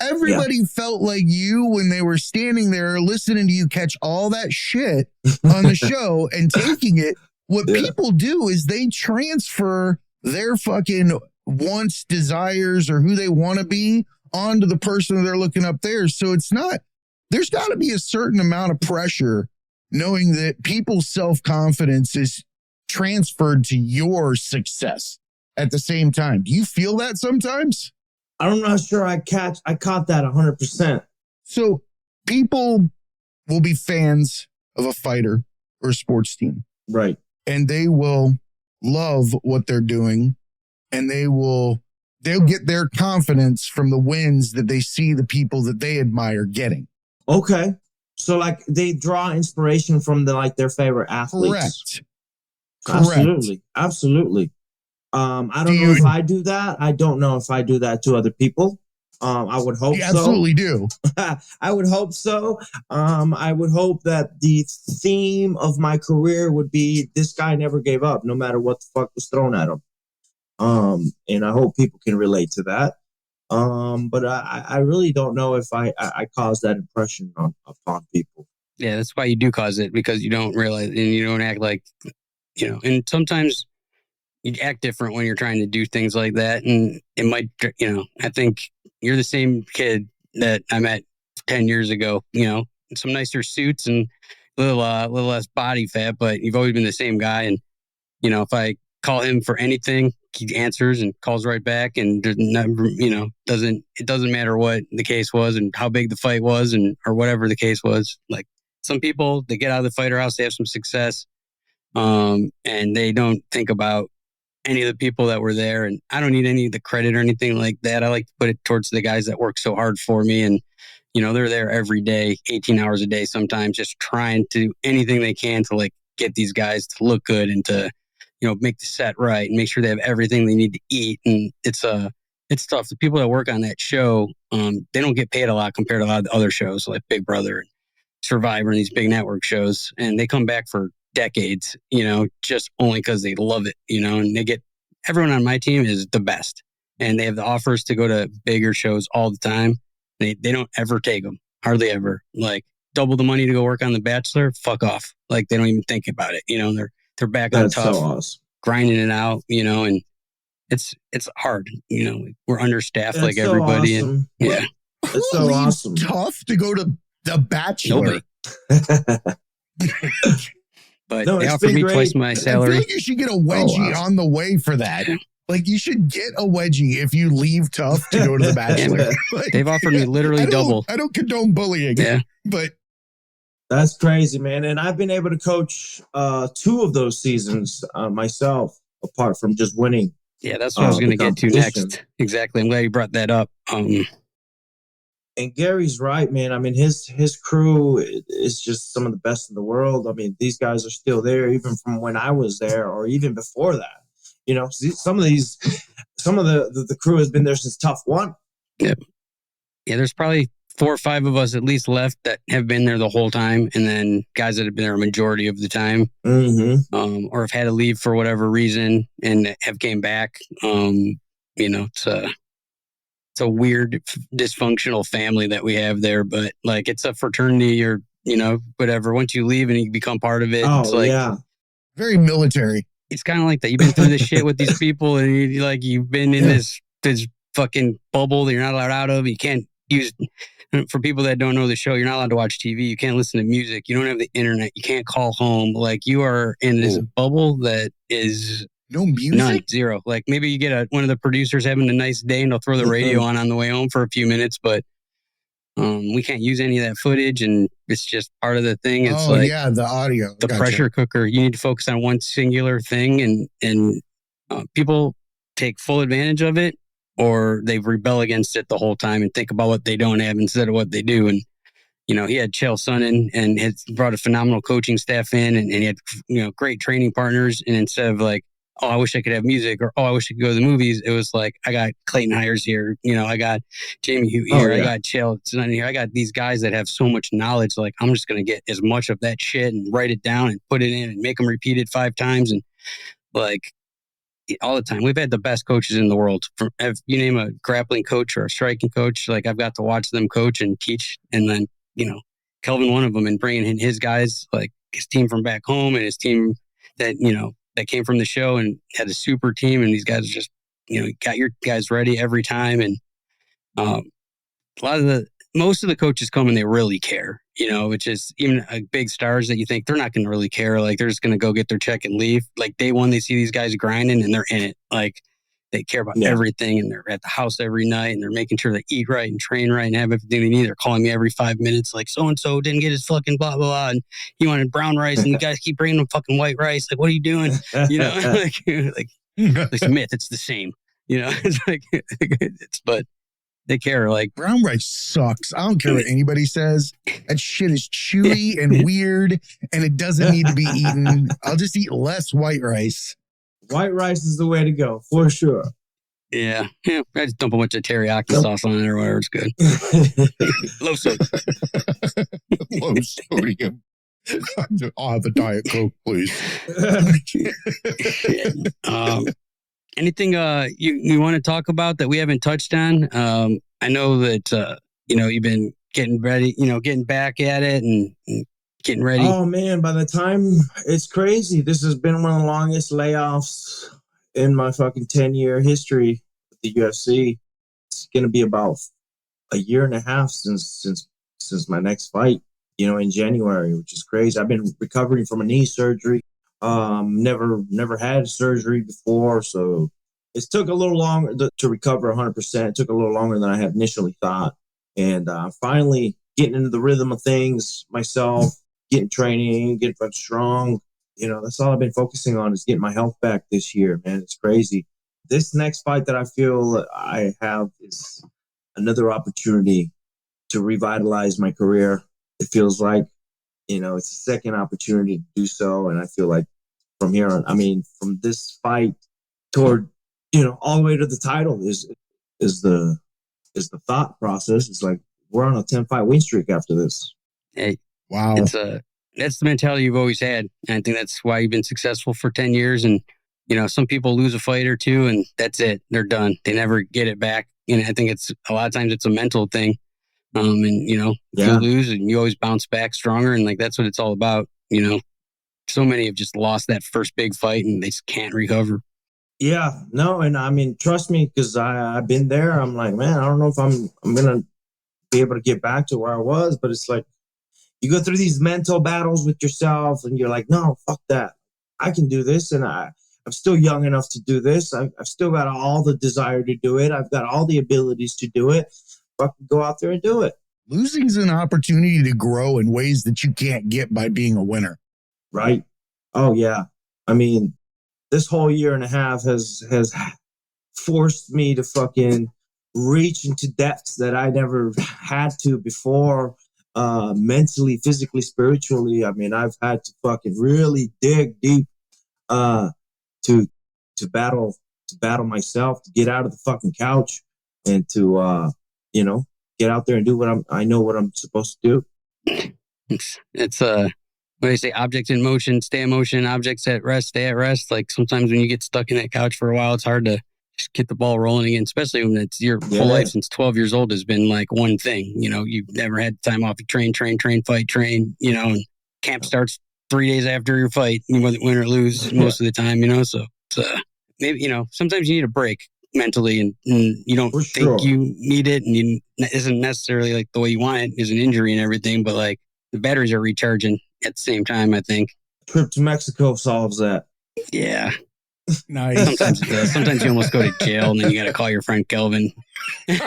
S2: Everybody felt like you when they were standing there listening to you catch all that shit on the show and taking it. What people do is they transfer their fucking wants, desires, or who they want to be onto the person that they're looking up there. So it's not, there's got to be a certain amount of pressure knowing that people's self-confidence is transferred to your success at the same time. Do you feel that sometimes?
S3: I'm not sure I caught that 100%.
S2: So people will be fans of a fighter or a sports team.
S3: Right.
S2: And they will love what they're doing, and they'll get their confidence from the wins that they see the people that they admire getting.
S3: Okay. So like they draw inspiration from their favorite athletes.
S2: Correct.
S3: Absolutely. Absolutely. I don't know if I do that. I don't know if I do that to other people. I would hope so.
S2: Absolutely do.
S3: I would hope so. I would hope that the theme of my career would be this guy never gave up, no matter what the fuck was thrown at him. And I hope people can relate to that. But I really don't know if I caused that impression upon people.
S1: Yeah, that's why you do cause it, because you don't realize and you don't act like, and sometimes you act different when you're trying to do things like that. And it might, I think you're the same kid that I met 10 years ago, some nicer suits and a little less body fat, but you've always been the same guy. And, if I call him for anything, he answers and calls right back, and never, it doesn't matter what the case was and how big the fight was or whatever the case was. Like some people, they get out of the fighter house, they have some success, and they don't think about any of the people that were there. And I don't need any of the credit or anything like that. I like to put it towards the guys that work so hard for me. And, they're there every day, 18 hours a day, sometimes just trying to do anything they can to like get these guys to look good and to, make the set right and make sure they have everything they need to eat. And it's tough. The people that work on that show, they don't get paid a lot compared to a lot of the other shows like Big Brother and Survivor and these big network shows. And they come back for decades, just only because they love it, and everyone on my team is the best, and they have the offers to go to bigger shows all the time. They don't ever take them, hardly ever. Like double the money to go work on The Bachelor, fuck off. Like they don't even think about it, they're back on tough,
S3: so awesome.
S1: Grinding it out, and it's hard, we're understaffed like
S3: so
S1: everybody.
S3: Awesome.
S1: And yeah,
S3: it's so awesome.
S2: Tough to go to The Bachelor.
S1: But they offered me twice my salary.
S2: I feel like you should get a wedgie on the way for that. Like you should get a wedgie if you leave tough to go to The Bachelor. Like,
S1: they've offered me literally double.
S2: I don't condone bullying, but
S3: that's crazy, man. And I've been able to coach 2 of those seasons myself, apart from just winning.
S1: Yeah, that's what I was going to get to next. Exactly. I'm glad you brought that up.
S3: And Gary's right, man. I mean, his crew is just some of the best in the world. I mean, these guys are still there, even from when I was there, or even before that. Some of the crew has been there since Tough 1.
S1: Yeah, there's probably 4 or 5 of us at least left that have been there the whole time, and then guys that have been there a majority of the time, or have had to leave for whatever reason and have came back. It's a weird, dysfunctional family that we have there, but like it's a fraternity or, whatever. Once you leave and you become part of it, it's like
S2: very military.
S1: It's kind of like that. You've been through this shit with these people, and you've been in this fucking bubble that you're not allowed out of. You can't use, for people that don't know the show, you're not allowed to watch TV. You can't listen to music. You don't have the internet. You can't call home. Like you are in this bubble that is
S2: no music?
S1: None, zero. Like maybe you get one of the producers having a nice day and they'll throw the radio on the way home for a few minutes, but we can't use any of that footage, and it's just part of the thing. It's
S2: the audio.
S1: The pressure cooker. You need to focus on one singular thing, and people take full advantage of it, or they rebel against it the whole time and think about what they don't have instead of what they do. And he had Chael Sonnen and had brought a phenomenal coaching staff in, and he had great training partners. And instead of like, oh, I wish I could have music, or oh, I wish I could go to the movies, it was like, I got Clayton Hires here, I got Jamie Hugh here, I got Chael Sonnen here, I got these guys that have so much knowledge. Like I'm just gonna get as much of that shit and write it down and put it in and make them repeat it 5 times, and like all the time. We've had the best coaches in the world. If you name a grappling coach or a striking coach, like I've got to watch them coach and teach, and then Kelvin, one of them, and bringing in his guys, like his team from back home and his team that that came from the show and had a super team, and these guys just got your guys ready every time. And most of the coaches come and they really care, which is even big stars that you think they're not going to really care. Like they're just going to go get their check and leave. Like day one, they see these guys grinding and they're in it. Like they care about everything, and they're at the house every night, and they're making sure they eat right and train right and have everything they need. They're calling me every 5 minutes, like so-and-so didn't get his fucking blah, blah, blah. And he wanted brown rice, and you guys keep bringing him fucking white rice. Like, what are you doing? Like it's a myth. It's the same, it's like, but they care. Like,
S2: brown rice sucks. I don't care what anybody says. That shit is chewy and weird, and it doesn't need to be eaten. I'll just eat less white rice.
S3: White rice is the way to go, for sure.
S1: Yeah. I just dump a bunch of teriyaki sauce on it or whatever. It's good. Low sodium.
S2: Low sodium. I'll have a Diet Coke, please.
S1: Anything you want to talk about that we haven't touched on? I know that you've been getting ready, getting back at it and getting ready.
S3: Oh man, by the time it's crazy. This has been one of the longest layoffs in my fucking 10-year history with the UFC. It's gonna be about a year and a half since my next fight, in January, which is crazy. I've been recovering from a knee surgery. Never had surgery before, so it took a little longer to recover 100%. It took a little longer than I had initially thought, and finally getting into the rhythm of things myself, getting training, getting strong. That's all I've been focusing on is getting my health back this year, man. It's crazy. This next fight that I feel I have is another opportunity to revitalize my career. It feels like, it's a second opportunity to do so, and I feel like from here on, from this fight toward, all the way to the title is the thought process. It's like we're on a 10-fight win streak after this.
S1: Hey,
S2: wow,
S1: that's the mentality you've always had, and I think that's why you've been successful for 10 years. And some people lose a fight or two, and that's it. They're done. They never get it back. And I think it's a lot of times it's a mental thing. If you lose, and you always bounce back stronger, and like that's what it's all about. So many have just lost that first big fight, and they just can't recover.
S3: Yeah, no, and trust me, because I've been there. I'm like, man, I don't know if I'm gonna be able to get back to where I was, but it's like you go through these mental battles with yourself, and you're like, no, fuck that, I can do this, and I'm still young enough to do this. I've still got all the desire to do it. I've got all the abilities to do it. Fucking go out there and do it.
S2: Losing's an opportunity to grow in ways that you can't get by being a winner.
S3: Right. Oh yeah. This whole year and a half has forced me to fucking reach into depths that I never had to before, mentally, physically, spiritually. I've had to fucking really dig deep to battle myself, to get out of the fucking couch and to get out there and do what I'm supposed to do.
S1: It's what do they say? Objects in motion, stay in motion. Objects at rest, stay at rest. Like sometimes when you get stuck in that couch for a while, it's hard to just get the ball rolling again, especially when it's your whole life since 12 years old has been like one thing. You've never had time off. You train, fight, train, and camp starts 3 days after your fight, win or lose most of the time, so it's, maybe, sometimes you need a break mentally and you don't think you need it, and it isn't necessarily like the way you want it is an injury and everything, but like the batteries are recharging at the same time, I think.
S3: Trip to Mexico solves that.
S1: Yeah.
S2: Nice.
S1: Sometimes it does. Sometimes you almost go to jail and then you got to call your friend Kelvin.
S3: Sure.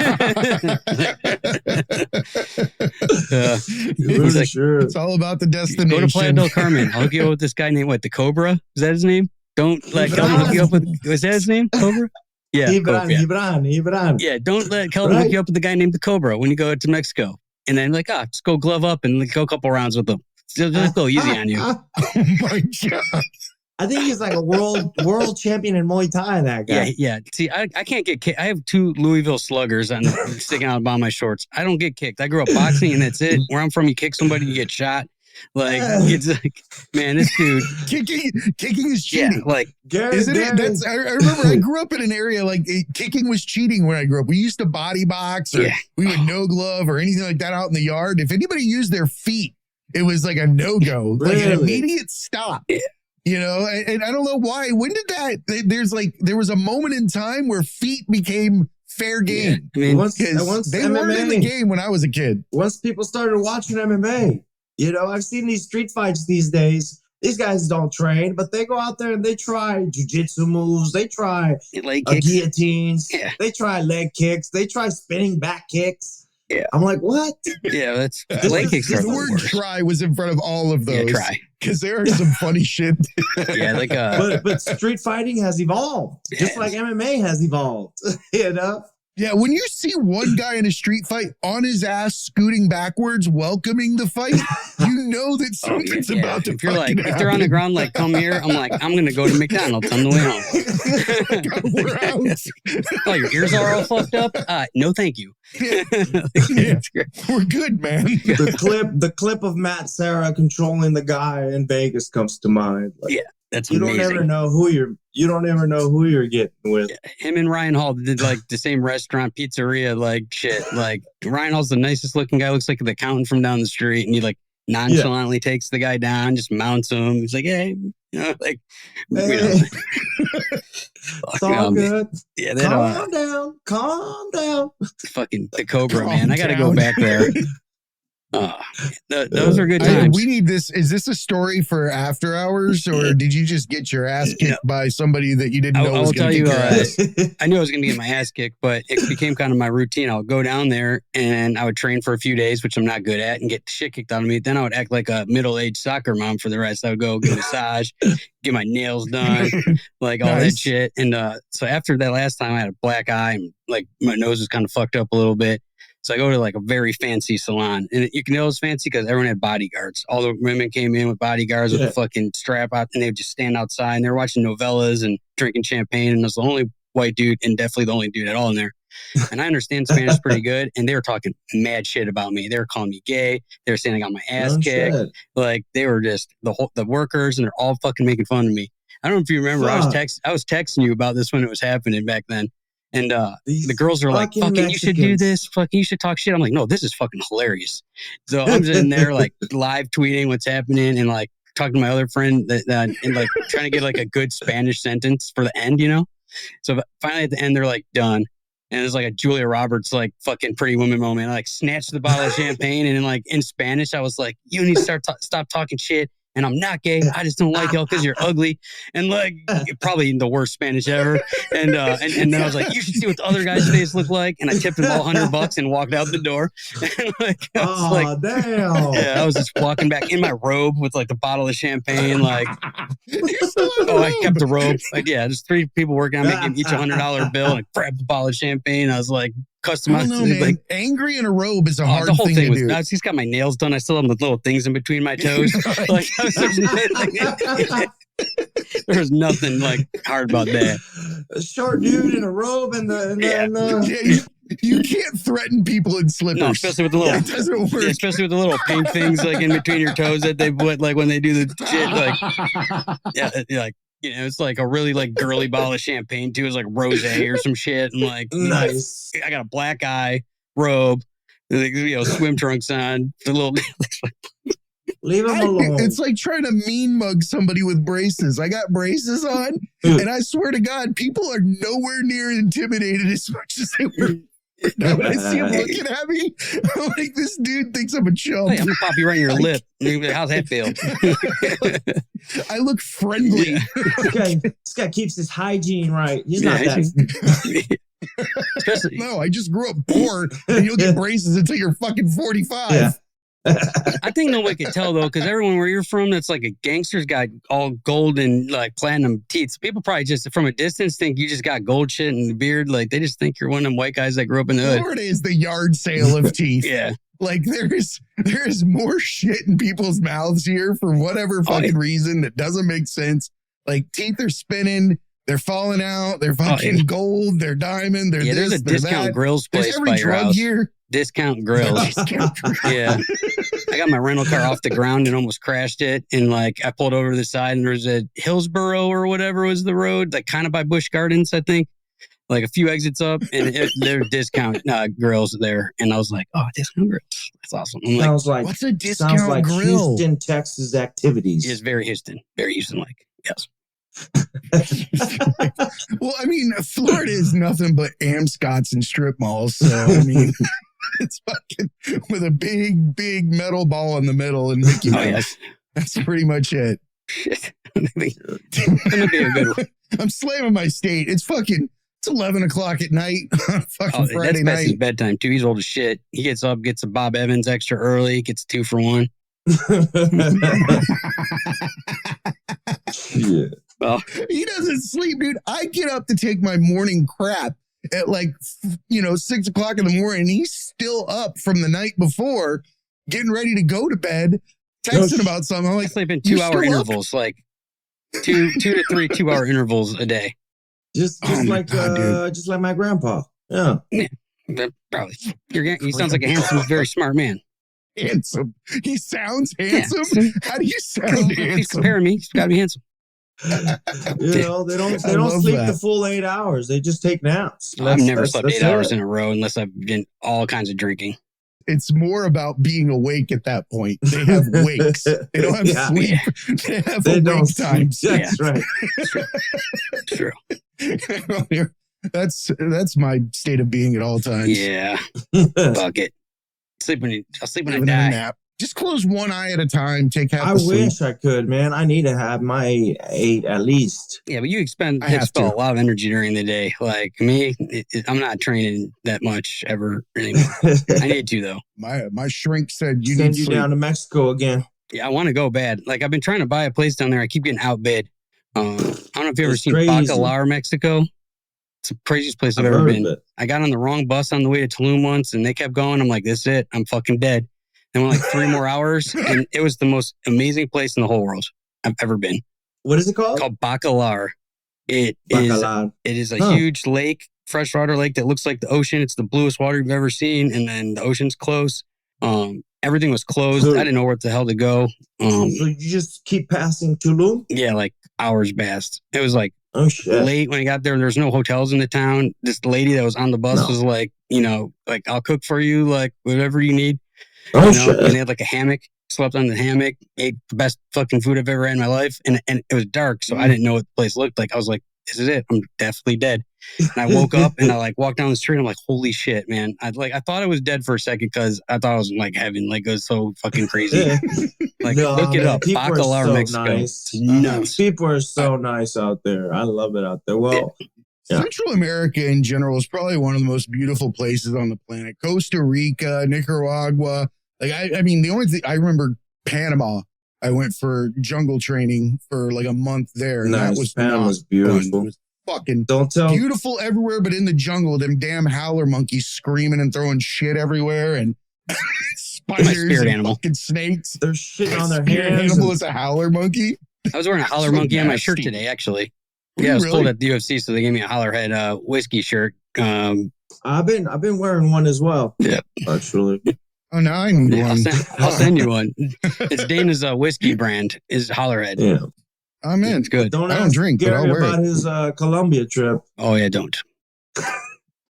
S2: It's all about the destination.
S1: Go to Playa del Carmen. I'll hook you up with this guy named the Cobra? Is that his name? Don't let Kelvin hook you up with. Was that his name? Cobra? Yeah.
S3: Ibran.
S1: Yeah. Don't let Kelvin hook you up with the guy named the Cobra when you go to Mexico. And then just go glove up and go a couple rounds with him. Just go easy on you.
S2: Oh my God.
S3: I think he's like a world champion in Muay Thai, that guy.
S1: Yeah. See, I can't get kicked. I have 2 Louisville sluggers sticking out of my shorts. I don't get kicked. I grew up boxing and that's it. Where I'm from, you kick somebody, you get shot. Like, it's like, man, this dude.
S2: Kicking is cheating.
S1: Yeah, like,
S2: isn't it? I remember I grew up in an area like kicking was cheating when I grew up. We used to body box or we would no glove or anything like that out in the yard. If anybody used their feet, it was like a no-go, like an immediate stop. Yeah. And I don't know why. When did that? There was a moment in time where feet became fair game.
S3: Yeah.
S2: Once they MMA, weren't in the game when I was a kid.
S3: Once people started watching MMA, I've seen these street fights these days. These guys don't train, but they go out there and they try jiu-jitsu moves. They try guillotines. Yeah. They try leg kicks. They try spinning back kicks.
S1: Yeah.
S3: I'm like, what?
S1: Yeah, that's leg kicks.
S2: The word try was in front of all of those.
S1: Yeah, try.
S2: Because there are some funny shit.
S1: Yeah, like
S3: but street fighting has evolved. Just like MMA has evolved.
S2: Yeah, when you see one guy in a street fight on his ass scooting backwards, welcoming the fight, you know that something's about to happen.
S1: If they're on the ground, like, come here, I'm like, I'm going to go to McDonald's on the way home.
S2: We're out.
S1: Oh, your ears are all fucked up? No, thank you.
S2: We're good, man.
S3: The clip of Matt Serra controlling the guy in Vegas comes to mind. Like,
S1: yeah, that's
S3: you
S1: amazing.
S3: You don't ever know who you're getting with.
S1: Him and Ryan Hall did like the same restaurant, pizzeria, like shit. Like Ryan Hall's the nicest looking guy, looks like the accountant from down the street, and he like nonchalantly takes the guy down, just mounts him. He's like, hey, like,
S3: it's all good.
S1: Yeah,
S3: calm down.
S1: Fucking the Cobra, man. I got to go back there. Those are good times.
S2: We need this. Is this a story for after hours, or did you just get your ass kicked by somebody that you didn't know was going to kick your ass?
S1: I knew I was going to get my ass kicked, but it became kind of my routine. I would go down there and I would train for a few days, which I'm not good at, and get shit kicked out of me. Then I would act like a middle-aged soccer mom for the rest. I would go get a massage, get my nails done, like all that shit. And so after that last time, I had a black eye, and like my nose was kind of fucked up a little bit. So I go to like a very fancy salon, and you can know it was fancy because everyone had bodyguards. All the women came in with bodyguards with a fucking strap out, and they would just stand outside, and they were watching novellas and drinking champagne. And I was the only white dude, and definitely the only dude at all in there. And I understand Spanish pretty good, and they were talking mad shit about me. They were calling me gay. They were saying I got my ass kicked. Shit. Like they were just the workers, and they're all fucking making fun of me. I don't know if you remember. I was texting you about this when it was happening back then. And the girls are like, fucking, you should do this. Fucking, you should talk shit. I'm like, no, this is fucking hilarious. So I'm sitting there like live tweeting what's happening and like talking to my other friend and like trying to get like a good Spanish sentence for the end, So finally at the end, they're like done. And it's like a Julia Roberts, like fucking Pretty Woman moment. I like snatched the bottle of champagne and like in Spanish, I was like, you need to stop talking shit. And I'm not gay. I just don't like y'all because you're ugly. And like, probably the worst Spanish ever. And then I was like, you should see what the other guy's face looked like. And I tipped him all $100 and walked out the door. And like, I was like,
S3: damn.
S1: Yeah, I was just walking back in my robe with like the bottle of champagne. Like, I kept the robe. Like, yeah, there's 3 people working on me, giving each $100 bill, and I grabbed the bottle of champagne. I was like, customized.
S2: I don't know, man. Like, angry in a robe is a hard
S1: thing
S2: to
S1: was,
S2: do.
S1: He's got my nails done. I still have the little things in between my toes. Like, there was nothing like hard about that.
S3: A short dude in a robe and
S2: you can't threaten people in slippers. No,
S1: especially with the little.
S2: It doesn't work.
S1: Especially with the little pink things like in between your toes that they put like when they do the shit. Like, like. It's like a really like girly bottle of champagne too. It's like rosé or some shit. And like,
S3: nice.
S1: I got a black eye, robe, swim trunks on. The little.
S3: Leave him alone.
S2: It's like trying to mean mug somebody with braces. I got braces on, and I swear to God, people are nowhere near intimidated as much as they were. Now, when I see him looking at me, I'm like, this dude thinks I'm a chump.
S1: Hey, I'm gonna pop you right in your lip. How's that feel?
S2: I look friendly.
S3: Yeah. This guy keeps his hygiene right. He's not that.
S2: No, I just grew up poor, and you'll get braces until you're fucking 45.
S3: Yeah.
S1: I think nobody could tell though, because everyone where you're from, that's like a gangster's got all gold and like platinum teeth. So people probably just from a distance think you just got gold shit in the beard. Like they just think you're one of them white guys that grew up in the hood.
S2: Florida is the yard sale of teeth.
S1: Yeah.
S2: Like there is more shit in people's mouths here for whatever fucking reason that doesn't make sense. Like teeth are spinning. They're falling out. They're fucking gold. They're diamond. They're
S1: there's a discount grills place
S2: every
S1: by your
S2: drug
S1: house.
S2: Here.
S1: Discount grills. Yeah. I got my rental car off the ground and almost crashed it. And like I pulled over to the side and there's a Hillsboro or whatever was the road, like kind of by Busch Gardens, I think. Like a few exits up and there were discount grills there. And I was like, oh, discount grills. That's awesome. I'm
S3: sounds like
S2: what's a discount grill?
S3: Houston, Texas activities.
S1: It's very Houston-like. Yes.
S2: Well, I mean, Florida is nothing but Amscots and strip malls. So, I mean, it's fucking with a big metal ball in the middle and Mickey Mouse. Yes. That's pretty much it.
S1: Shit. Gonna be a good one.
S2: I'm slamming my state. It's 11 o'clock at night on fucking Friday night.
S1: That's his bedtime too. He's old as shit. He gets up, gets a Bob Evans extra early, gets 2 for 1.
S3: Yeah.
S2: Well, he doesn't sleep, dude. I get up to take my morning crap, at like, 6 o'clock in the morning. And he's still up from the night before, getting ready to go to bed, texting about something. I'm like,
S1: I sleep in 2-hour intervals, like 2 to 3 2-hour intervals a day.
S3: Just like my grandpa. Yeah.
S1: Probably. He sounds like a handsome, very smart man.
S2: Handsome. He sounds handsome. Yeah. How do you sound handsome?
S1: He's comparing me. He's got to be handsome.
S3: They don't sleep the full 8 hours. They just take naps.
S1: I've never slept 8 hours in a row unless I've been all kinds of drinking.
S2: It's more about being awake at that point. They have wakes. They don't have sleep. They have wake times.
S3: That's right.
S1: True.
S2: That's my state of being at all times.
S1: Yeah. Fuck it. I'll sleep when I die.
S2: Nap. Just close one eye at a time. Take half.
S3: I wish I could, man. I need to have my 8 at least.
S1: Yeah, but you expend a lot of energy during the day. Like me, I'm not training that much ever anymore. I need to though.
S2: My shrink said
S3: send you down to Mexico again.
S1: Yeah, I want to go bad. Like I've been trying to buy a place down there. I keep getting outbid. I don't know if you ever seen Bacalar, Mexico. It's the craziest place I've ever been. I got on the wrong bus on the way to Tulum once, and they kept going. I'm like, this is it. I'm fucking dead. And went like 3 more hours, and it was the most amazing place in the whole world I've ever been.
S3: What is it called?
S1: It's called Bacalar. It is a huge lake, freshwater lake that looks like the ocean. It's the bluest water you've ever seen, and then the ocean's close. Everything was closed. I didn't know where the hell to go.
S3: So you just keep passing Tulum?
S1: Yeah, like hours passed. It was like
S3: late
S1: when I got there. There's no hotels in the town. This lady that was on the bus was like, like I'll cook for you, like whatever you need. And they had like a hammock. Slept on the hammock. Ate the best fucking food I've ever had in my life. And it was dark, so I didn't know what the place looked like. I was like, this is it. I'm definitely dead. And I woke up and I like walked down the street. And I'm like, holy shit, man. I thought I was dead for a second because I thought I was in like heaven. Like it was so fucking crazy. Look it up. Bacalar, Mexico.
S3: Nice. People are so nice out there. I love it out there. Well,
S2: Central America in general is probably one of the most beautiful places on the planet. Costa Rica, Nicaragua. Like, I mean, the only thing I remember, Panama. I went for jungle training for like a month there. And that was
S3: Panama's beautiful.
S2: It was fucking beautiful everywhere, but in the jungle, them damn howler monkeys screaming and throwing shit everywhere, and spiders and fucking snakes.
S3: There's shit on their hands.
S2: Animal is a howler monkey.
S1: I was wearing a howler monkey on my shirt today, actually. Yeah, I was told at the UFC, so they gave me a Hollerhead whiskey shirt.
S3: I've been wearing one as well.
S1: Yeah,
S3: actually.
S2: Oh, now I need one.
S1: I'll send you one. It's Dana's whiskey brand is Hollerhead.
S3: Yeah.
S2: Oh man,
S1: it's good.
S3: I don't drink, Gary, but I'll wear about his Colombia trip.
S1: Oh yeah, don't.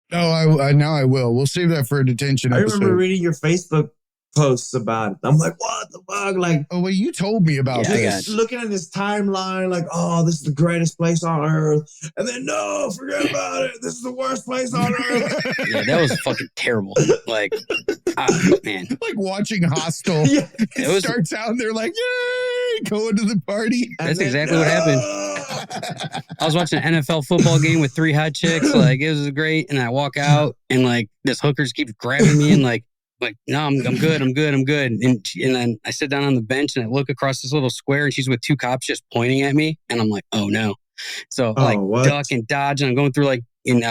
S2: No, now I will. We'll save that for a detention episode.
S3: I remember reading your Facebook posts about it. I'm like, what the fuck? Like,
S2: oh, well, you told me about
S3: this. Looking at this timeline, like, oh, this is the greatest place on earth. And then, no, forget about it. This is the worst place on earth.
S1: Yeah, that was fucking terrible. Like, man.
S2: Like watching Hostel.
S3: Yeah.
S2: It starts out and they're like, yay, going to the party.
S1: That's exactly what happened. I was watching an NFL football game with 3 hot chicks. Like, it was great. And I walk out and, like, this hooker just keeps grabbing me and, like, no, I'm good. And then I sit down on the bench and I look across this little square and she's with 2 cops just pointing at me. And I'm like, oh no. So duck and dodge. And I'm going through like in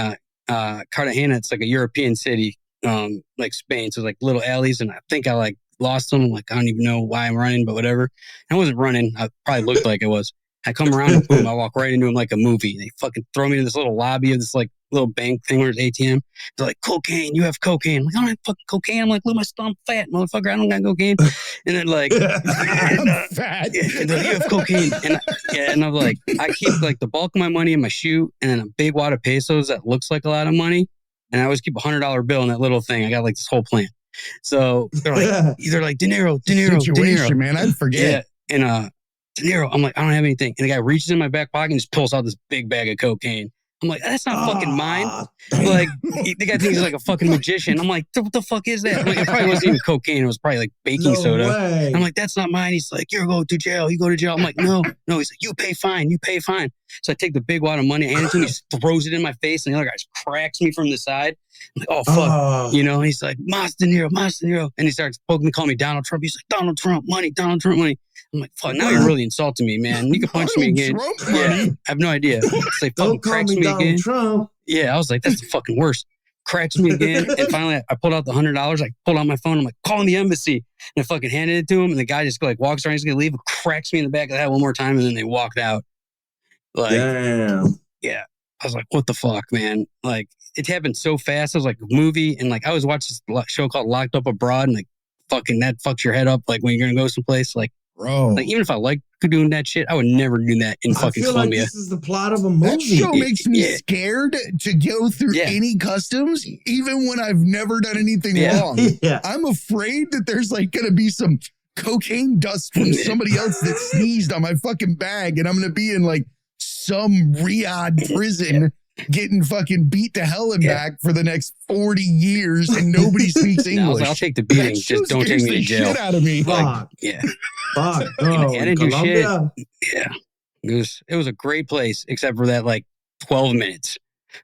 S1: Cartagena. It's like a European city, like Spain. So like little alleys. And I think I like lost them. I'm like, I don't even know why I'm running, but whatever. I wasn't running. I probably looked like it was. I come around and boom, I walk right into him like a movie. They fucking throw me in this little lobby of this like little bank thing where there's ATM. They're like, cocaine, you have cocaine. I'm like, I don't have fucking cocaine. I'm like, look, my stomach fat, motherfucker. I don't got cocaine. And then like,
S2: I'm fat.
S1: And they're like, you have cocaine. And I'm like, I keep like the bulk of my money in my shoe and then a big wad of pesos that looks like a lot of money. And I always keep $100 bill in that little thing. I got like this whole plan. So they're like, De Niro,
S2: man. I'd forget.
S1: Yeah. And De Niro, I'm like, I don't have anything. And the guy reaches in my back pocket and just pulls out this big bag of cocaine. I'm like, that's not fucking mine. Like, the guy thinks he's like a fucking magician. I'm like, what the fuck is that? Like, it probably wasn't even cocaine. It was probably like baking soda.
S3: Way.
S1: I'm like, that's not mine. He's like, you go to jail. You go to jail. I'm like, no. He's like, you pay fine. So I take the big wad of money, hand it to him. He throws it in my face, and the other guy just cracks me from the side. I'm like, oh, fuck. And he's like, Mas De Niro. And he starts poking me, calling me Donald Trump. He's like, Donald Trump money. I'm like, fuck, now you're really insulting me, man. You can punch me again.
S2: Trump
S1: money? I have no idea. It's like,
S3: don't call me Donald Trump.
S1: Yeah, I was like, that's the fucking worst. Cracks me again. And finally, I pulled out the $100. I pulled out my phone. I'm like, calling the embassy. And I fucking handed it to him. And the guy just like walks around. He's going to leave. Cracks me in the back of the head one more time. And then they walked out. Like,
S3: damn.
S1: Yeah. I was like, what the fuck, man? Like, it happened so fast. I was like, a movie. And like, I always watch this show called Locked Up Abroad. And like, fucking that fucks your head up. Like, when you're going to go someplace. Like,
S2: bro.
S1: Like, even if I like doing that shit, I would never do that in fucking Colombia.
S3: Like this is the plot of a movie.
S2: That show makes me scared to go through
S1: Yeah.
S2: any customs, even when I've never done anything wrong.
S3: Yeah.
S2: I'm afraid that there's like going to be some cocaine dust from somebody else that sneezed on my fucking bag, and I'm going to be in like some Riyadh prison getting fucking beat to hell and back for the next 40 years, and nobody speaks English.
S1: No, I was like, I'll take the beating. Just don't take me to jail.
S2: Shit out of me.
S3: Fuck.
S1: Yeah.
S3: Fuck. No,
S1: I didn't do shit.
S3: Colombia?
S1: Yeah. It was a great place, except for that like 12 minutes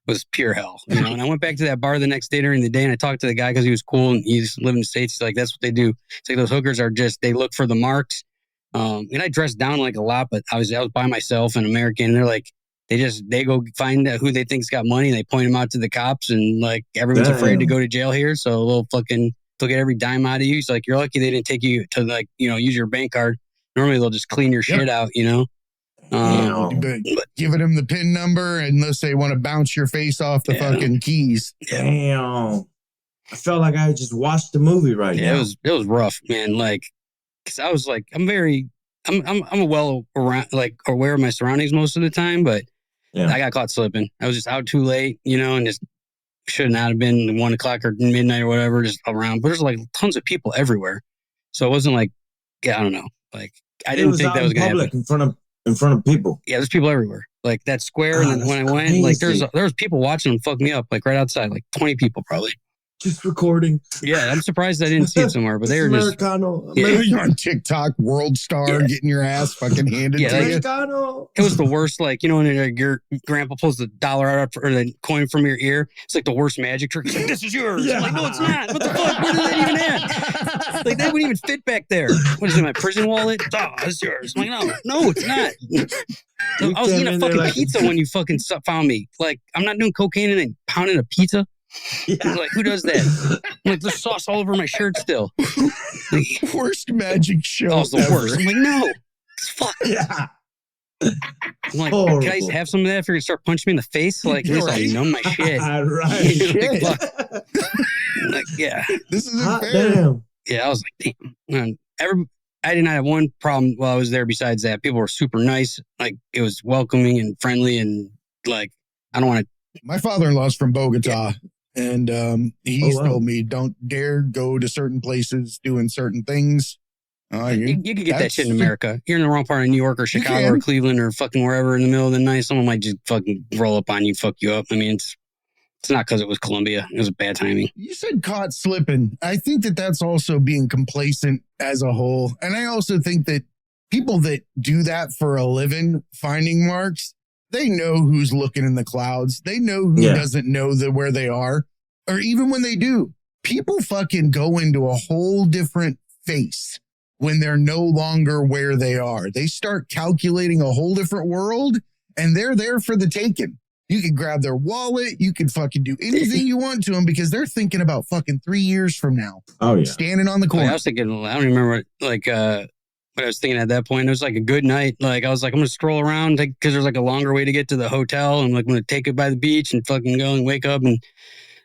S1: was pure hell. You know, and I went back to that bar the next day during the day, and I talked to the guy because he was cool and he just lived in the States. He's like, that's what they do. It's like those hookers are just, they look for the marks. And I dressed down like a lot, but I was by myself, an American, and they're like, they go find who they think's got money, and they point them out to the cops, and like everyone's afraid to go to jail here. So they'll get every dime out of you. He's like, you're lucky they didn't take you to like, you know, use your bank card. Normally they'll just clean your shit out, you know?
S2: Giving them the PIN number unless they want to bounce your face off the fucking keys.
S3: Damn. I felt like I just watched the movie now.
S1: It was rough, man. Like, cause I was like, I'm well around, like aware of my surroundings most of the time, but I got caught slipping. I was just out too late, you know, and just should not have been 1 o'clock or midnight or whatever, just around. But there's like tons of people everywhere. So it wasn't like, I don't know. Like, I didn't think that was going to happen.
S3: In front of people.
S1: Yeah, there's people everywhere. Like that square. And then when I went, like there was people watching them fuck me up, like right outside, like 20 people probably.
S3: Just recording.
S1: Yeah, I'm surprised I didn't see it somewhere, but they were just...
S2: You're on TikTok, world star, getting your ass fucking handed to you.
S1: It was the worst, like, you know, when your grandpa pulls the dollar out or the coin from your ear. It's like the worst magic trick. It's like, this is yours. I'm like, no, it's not. What the fuck? Where did that even at? Like, that wouldn't even fit back there. What is it, my prison wallet? Oh, it's yours. I'm like, no, it's not. I was eating a fucking pizza when you fucking found me. Like, I'm not doing cocaine and then pounding a pizza. Yeah. Like, who does that? I'm like, there's sauce all over my shirt still. Like,
S2: worst magic show.
S1: That was the worst. I'm like, no. Fuck.
S3: Yeah.
S1: I'm like, can I have some of that if you're going to start punching me in the face? Like, at least I'll numb my shit.
S3: Right.
S1: Like, yeah.
S2: This isn't fair.
S3: Damn.
S1: Yeah, I was like, damn. I did not have one problem while I was there besides that. People were super nice. Like, it was welcoming and friendly, and like, I don't want to.
S2: My father-in-law's from Bogota. And he's told me, don't dare go to certain places doing certain things.
S1: You could get that shit in America. You're in the wrong part of New York or Chicago or Cleveland or fucking wherever in the middle of the night. Someone might just fucking roll up on you, fuck you up. I mean, it's not because it was Colombia. It was bad timing.
S2: You said caught slipping. I think that that's also being complacent as a whole. And I also think that people that do that for a living, finding marks, they know who's looking in the clouds. They know who doesn't know where they are. Or even when they do, people fucking go into a whole different face when they're no longer where they are. They start calculating a whole different world, and they're there for the taking. You can grab their wallet. You can fucking do anything you want to them because they're thinking about fucking 3 years from now.
S3: Oh, yeah.
S2: Standing on the corner.
S1: I was thinking, I don't even remember what I was thinking at that point. It was like a good night. Like, I was like, I'm going to stroll around because there's like a longer way to get to the hotel. I'm like, I'm going to take it by the beach and fucking go and wake up. And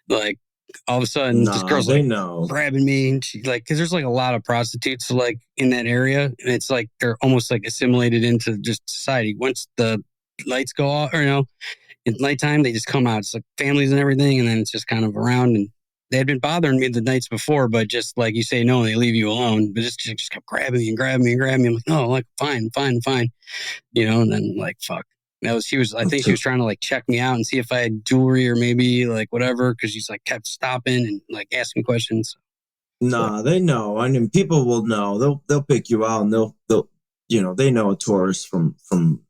S1: like, all of a sudden, this girl's like grabbing me. And she like, because there's like a lot of prostitutes like in that area. And it's like, they're almost like assimilated into just society. Once the lights go off, or, you know, at nighttime, they just come out. It's like families and everything. And then it's just kind of around. And they had been bothering me the nights before, but just like you say no, and they leave you alone. But just kept grabbing me and grabbing me and grabbing me. I'm like, no, like fine. You know, and then like, fuck. I think she was trying to like check me out and see if I had jewelry or maybe like whatever, because she's like kept stopping and like asking questions.
S3: Nah, they know. I mean, people will know. They'll pick you out, and they'll you know, they know a tourist from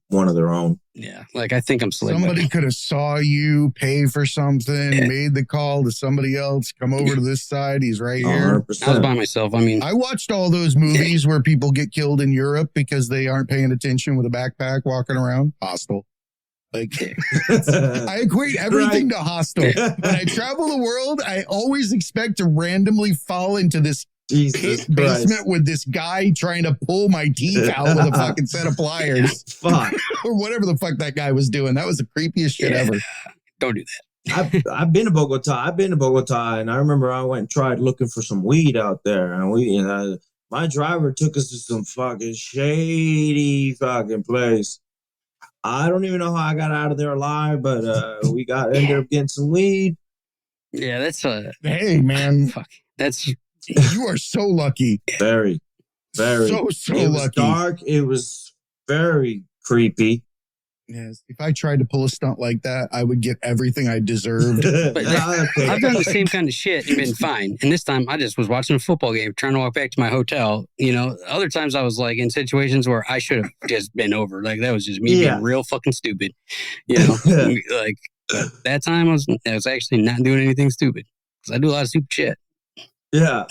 S3: one of their own.
S1: Yeah, like I think I'm slick.
S2: Somebody could have saw you, pay for something, made the call to somebody else, come over to this side. He's right here.
S3: 100%.
S1: I was by myself. I mean,
S2: I watched all those movies where people get killed in Europe because they aren't paying attention with a backpack walking around. Hostile. Like, I equate everything to hostile. When I travel the world, I always expect to randomly fall into this pit basement with this guy trying to pull my teeth out with a fucking set of pliers.
S3: Fuck.
S2: Or whatever the fuck that guy was doing. That was the creepiest shit ever.
S1: Don't do that.
S3: I've been to Bogota, and I remember I went and tried looking for some weed out there, and my driver took us to some fucking shady fucking place. I don't even know how I got out of there alive, but we ended up getting some weed.
S1: Yeah, that's
S2: hey man,
S1: fuck. That's
S2: you are so lucky.
S3: Very, very
S2: so
S3: it was
S2: lucky.
S3: Dark. It was very creepy.
S2: Yes, if I tried to pull a stunt like that, I would get everything I deserved.
S1: But I've done the same kind of shit and been fine. And this time I just was watching a football game, trying to walk back to my hotel. You know, other times I was like in situations where I should have just been over. Like that was just me being real fucking stupid. You know, like that time I was actually not doing anything stupid because I do a lot of stupid shit.
S3: Yeah.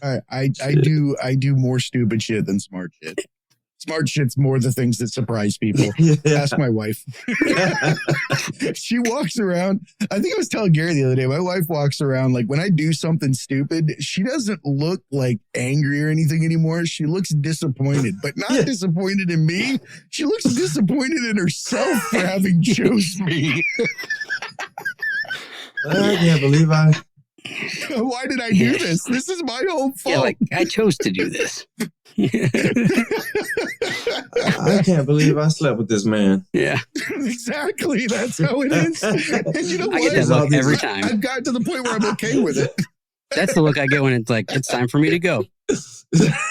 S2: I do more stupid shit than smart shit. Smart shit's more the things that surprise people. Ask my wife. She walks around. I think I was telling Gary the other day, my wife walks around like when I do something stupid, she doesn't look like angry or anything anymore. She looks disappointed, but not disappointed in me. She looks disappointed in herself for having chose me.
S3: I can't believe
S2: Why did I do this? This is my own fault.
S1: Yeah, like I chose to do this.
S3: I can't believe I slept with this man.
S1: Yeah.
S2: Exactly. That's how it is. And you know what?
S1: I get that look every time.
S2: I've gotten to the point where I'm okay with it.
S1: That's the look I get when it's like, it's time for me to go.
S3: Okay.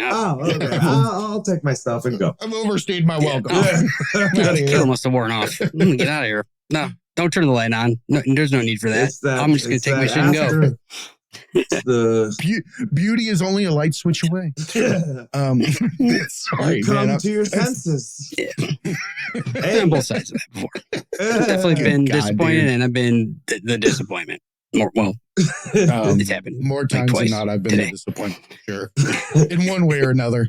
S3: I'll take my stuff and go.
S2: I've overstayed my welcome.
S1: The kill must have worn off. Get out of here. No, don't turn the light on. No, there's no need for that. I'm just going to take my shit and go.
S2: Beauty is only a light switch away. Sorry,
S3: come to your senses.
S1: I've been on both sides of that before. I've definitely been disappointed, and I've been the disappointment. It's happened
S2: more times than not. I've been the disappointment, sure, in one way or another.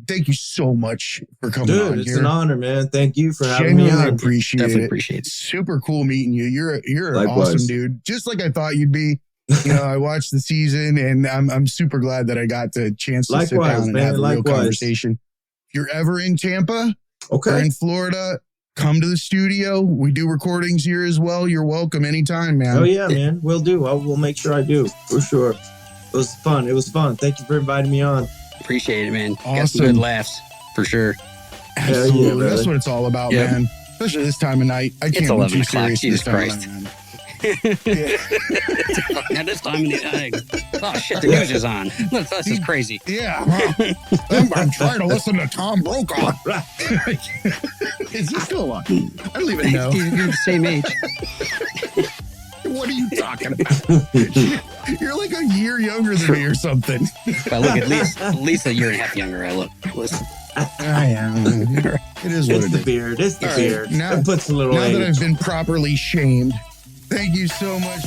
S2: Thank you so much for coming on.
S3: It's an honor, man. Thank you for having me on.
S2: Appreciate it. Super cool meeting you. You're an awesome dude. Just like I thought you'd be. You know, I watched the season, and I'm super glad that I got the chance to sit down and have a real conversation. If you're ever in Tampa or in Florida, come to the studio. We do recordings here as well. You're welcome anytime, man.
S3: Oh yeah, man. We'll do. We'll make sure I do for sure. It was fun. Thank you for inviting me on.
S1: Appreciate it, man.
S2: Awesome.
S1: Got some good laughs for sure.
S2: Absolutely. That's what it's all about, man. Especially this time of night. I can't be too serious.
S1: Jesus Christ. Now this time of the night. Oh shit, the news is on. Look, this is crazy.
S2: Yeah. I'm trying to listen to Tom Brokaw. Is he still on? I don't even know.
S1: He's the same age.
S2: What are you talking about? You're like a year younger than me or something.
S1: If I look at least a year and a half younger, I look. Listen.
S2: I am. It is what it is.
S3: Beard. It's the beard.
S2: Now,
S3: it puts a little
S2: now
S3: age.
S2: that I've been properly shamed, thank you so much.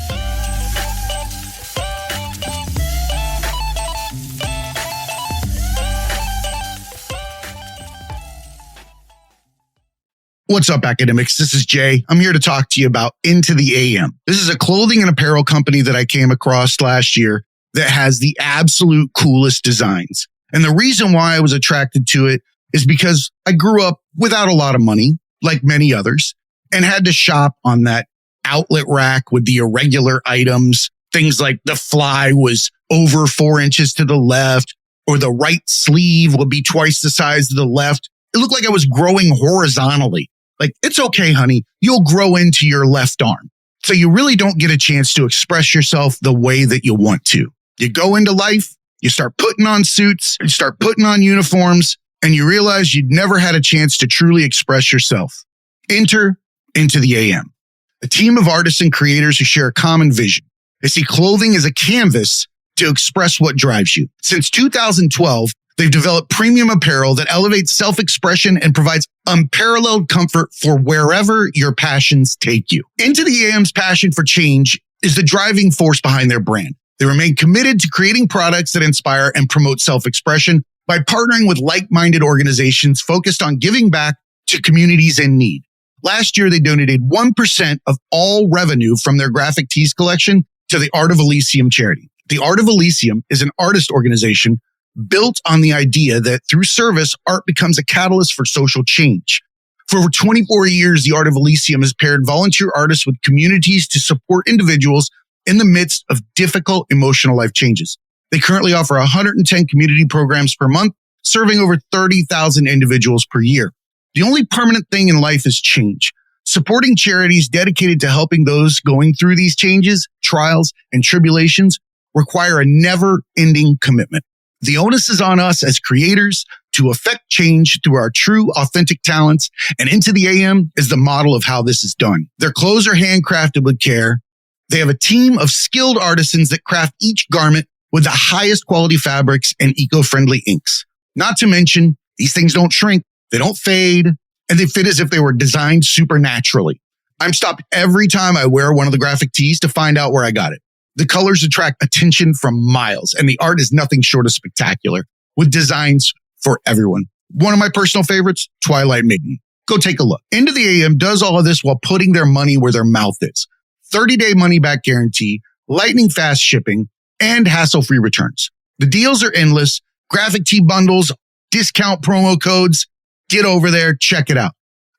S2: What's up, academics? This is Jay. I'm here to talk to you about Into the AM. This is a clothing and apparel company that I came across last year that has the absolute coolest designs. And the reason why I was attracted to it is because I grew up without a lot of money, like many others, and had to shop on that outlet rack with the irregular items. Things like the fly was over 4 inches to the left, or the right sleeve would be twice the size of the left. It looked like I was growing horizontally. Like, it's okay, honey. You'll grow into your left arm. So you really don't get a chance to express yourself the way that you want to. You go into life, you start putting on suits, you start putting on uniforms, and you realize you'd never had a chance to truly express yourself. Enter Into the AM, a team of artists and creators who share a common vision. They see clothing as a canvas to express what drives you. Since 2012, they've developed premium apparel that elevates self-expression and provides unparalleled comfort for wherever your passions take you. Into the AM's passion for change is the driving force behind their brand. They remain committed to creating products that inspire and promote self-expression by partnering with like-minded organizations focused on giving back to communities in need. Last year, they donated 1% of all revenue from their graphic tees collection to the Art of Elysium charity. The Art of Elysium is an artist organization built on the idea that through service, art becomes a catalyst for social change. For over 24 years, the Art of Elysium has paired volunteer artists with communities to support individuals in the midst of difficult emotional life changes. They currently offer 110 community programs per month, serving over 30,000 individuals per year. The only permanent thing in life is change. Supporting charities dedicated to helping those going through these changes, trials, and tribulations require a never-ending commitment. The onus is on us as creators to affect change through our true, authentic talents, and Into the AM is the model of how this is done. Their clothes are handcrafted with care. They have a team of skilled artisans that craft each garment with the highest quality fabrics and eco-friendly inks. Not to mention, these things don't shrink, they don't fade, and they fit as if they were designed supernaturally. I'm stopped every time I wear one of the graphic tees to find out where I got it. The colors attract attention from miles, and the art is nothing short of spectacular, with designs for everyone. One of my personal favorites, Twilight Maiden. Go take a look. Into the AM does all of this while putting their money where their mouth is. 30-day money-back guarantee, lightning fast shipping, and hassle-free returns. The deals are endless. Graphic tee bundles, discount promo codes. Get over there, check it out.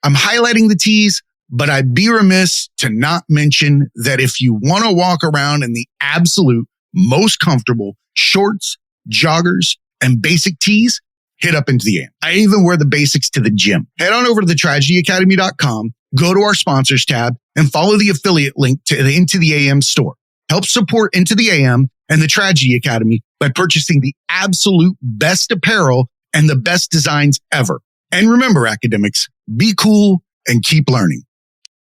S2: I'm highlighting the tees, but I'd be remiss to not mention that if you want to walk around in the absolute most comfortable shorts, joggers, and basic tees, hit up Into the AM. I even wear the basics to the gym. Head on over to thetragedyacademy.com, go to our sponsors tab, and follow the affiliate link to the Into the AM store. Help support Into the AM and the Tragedy Academy by purchasing the absolute best apparel and the best designs ever. And remember, academics, be cool and keep learning.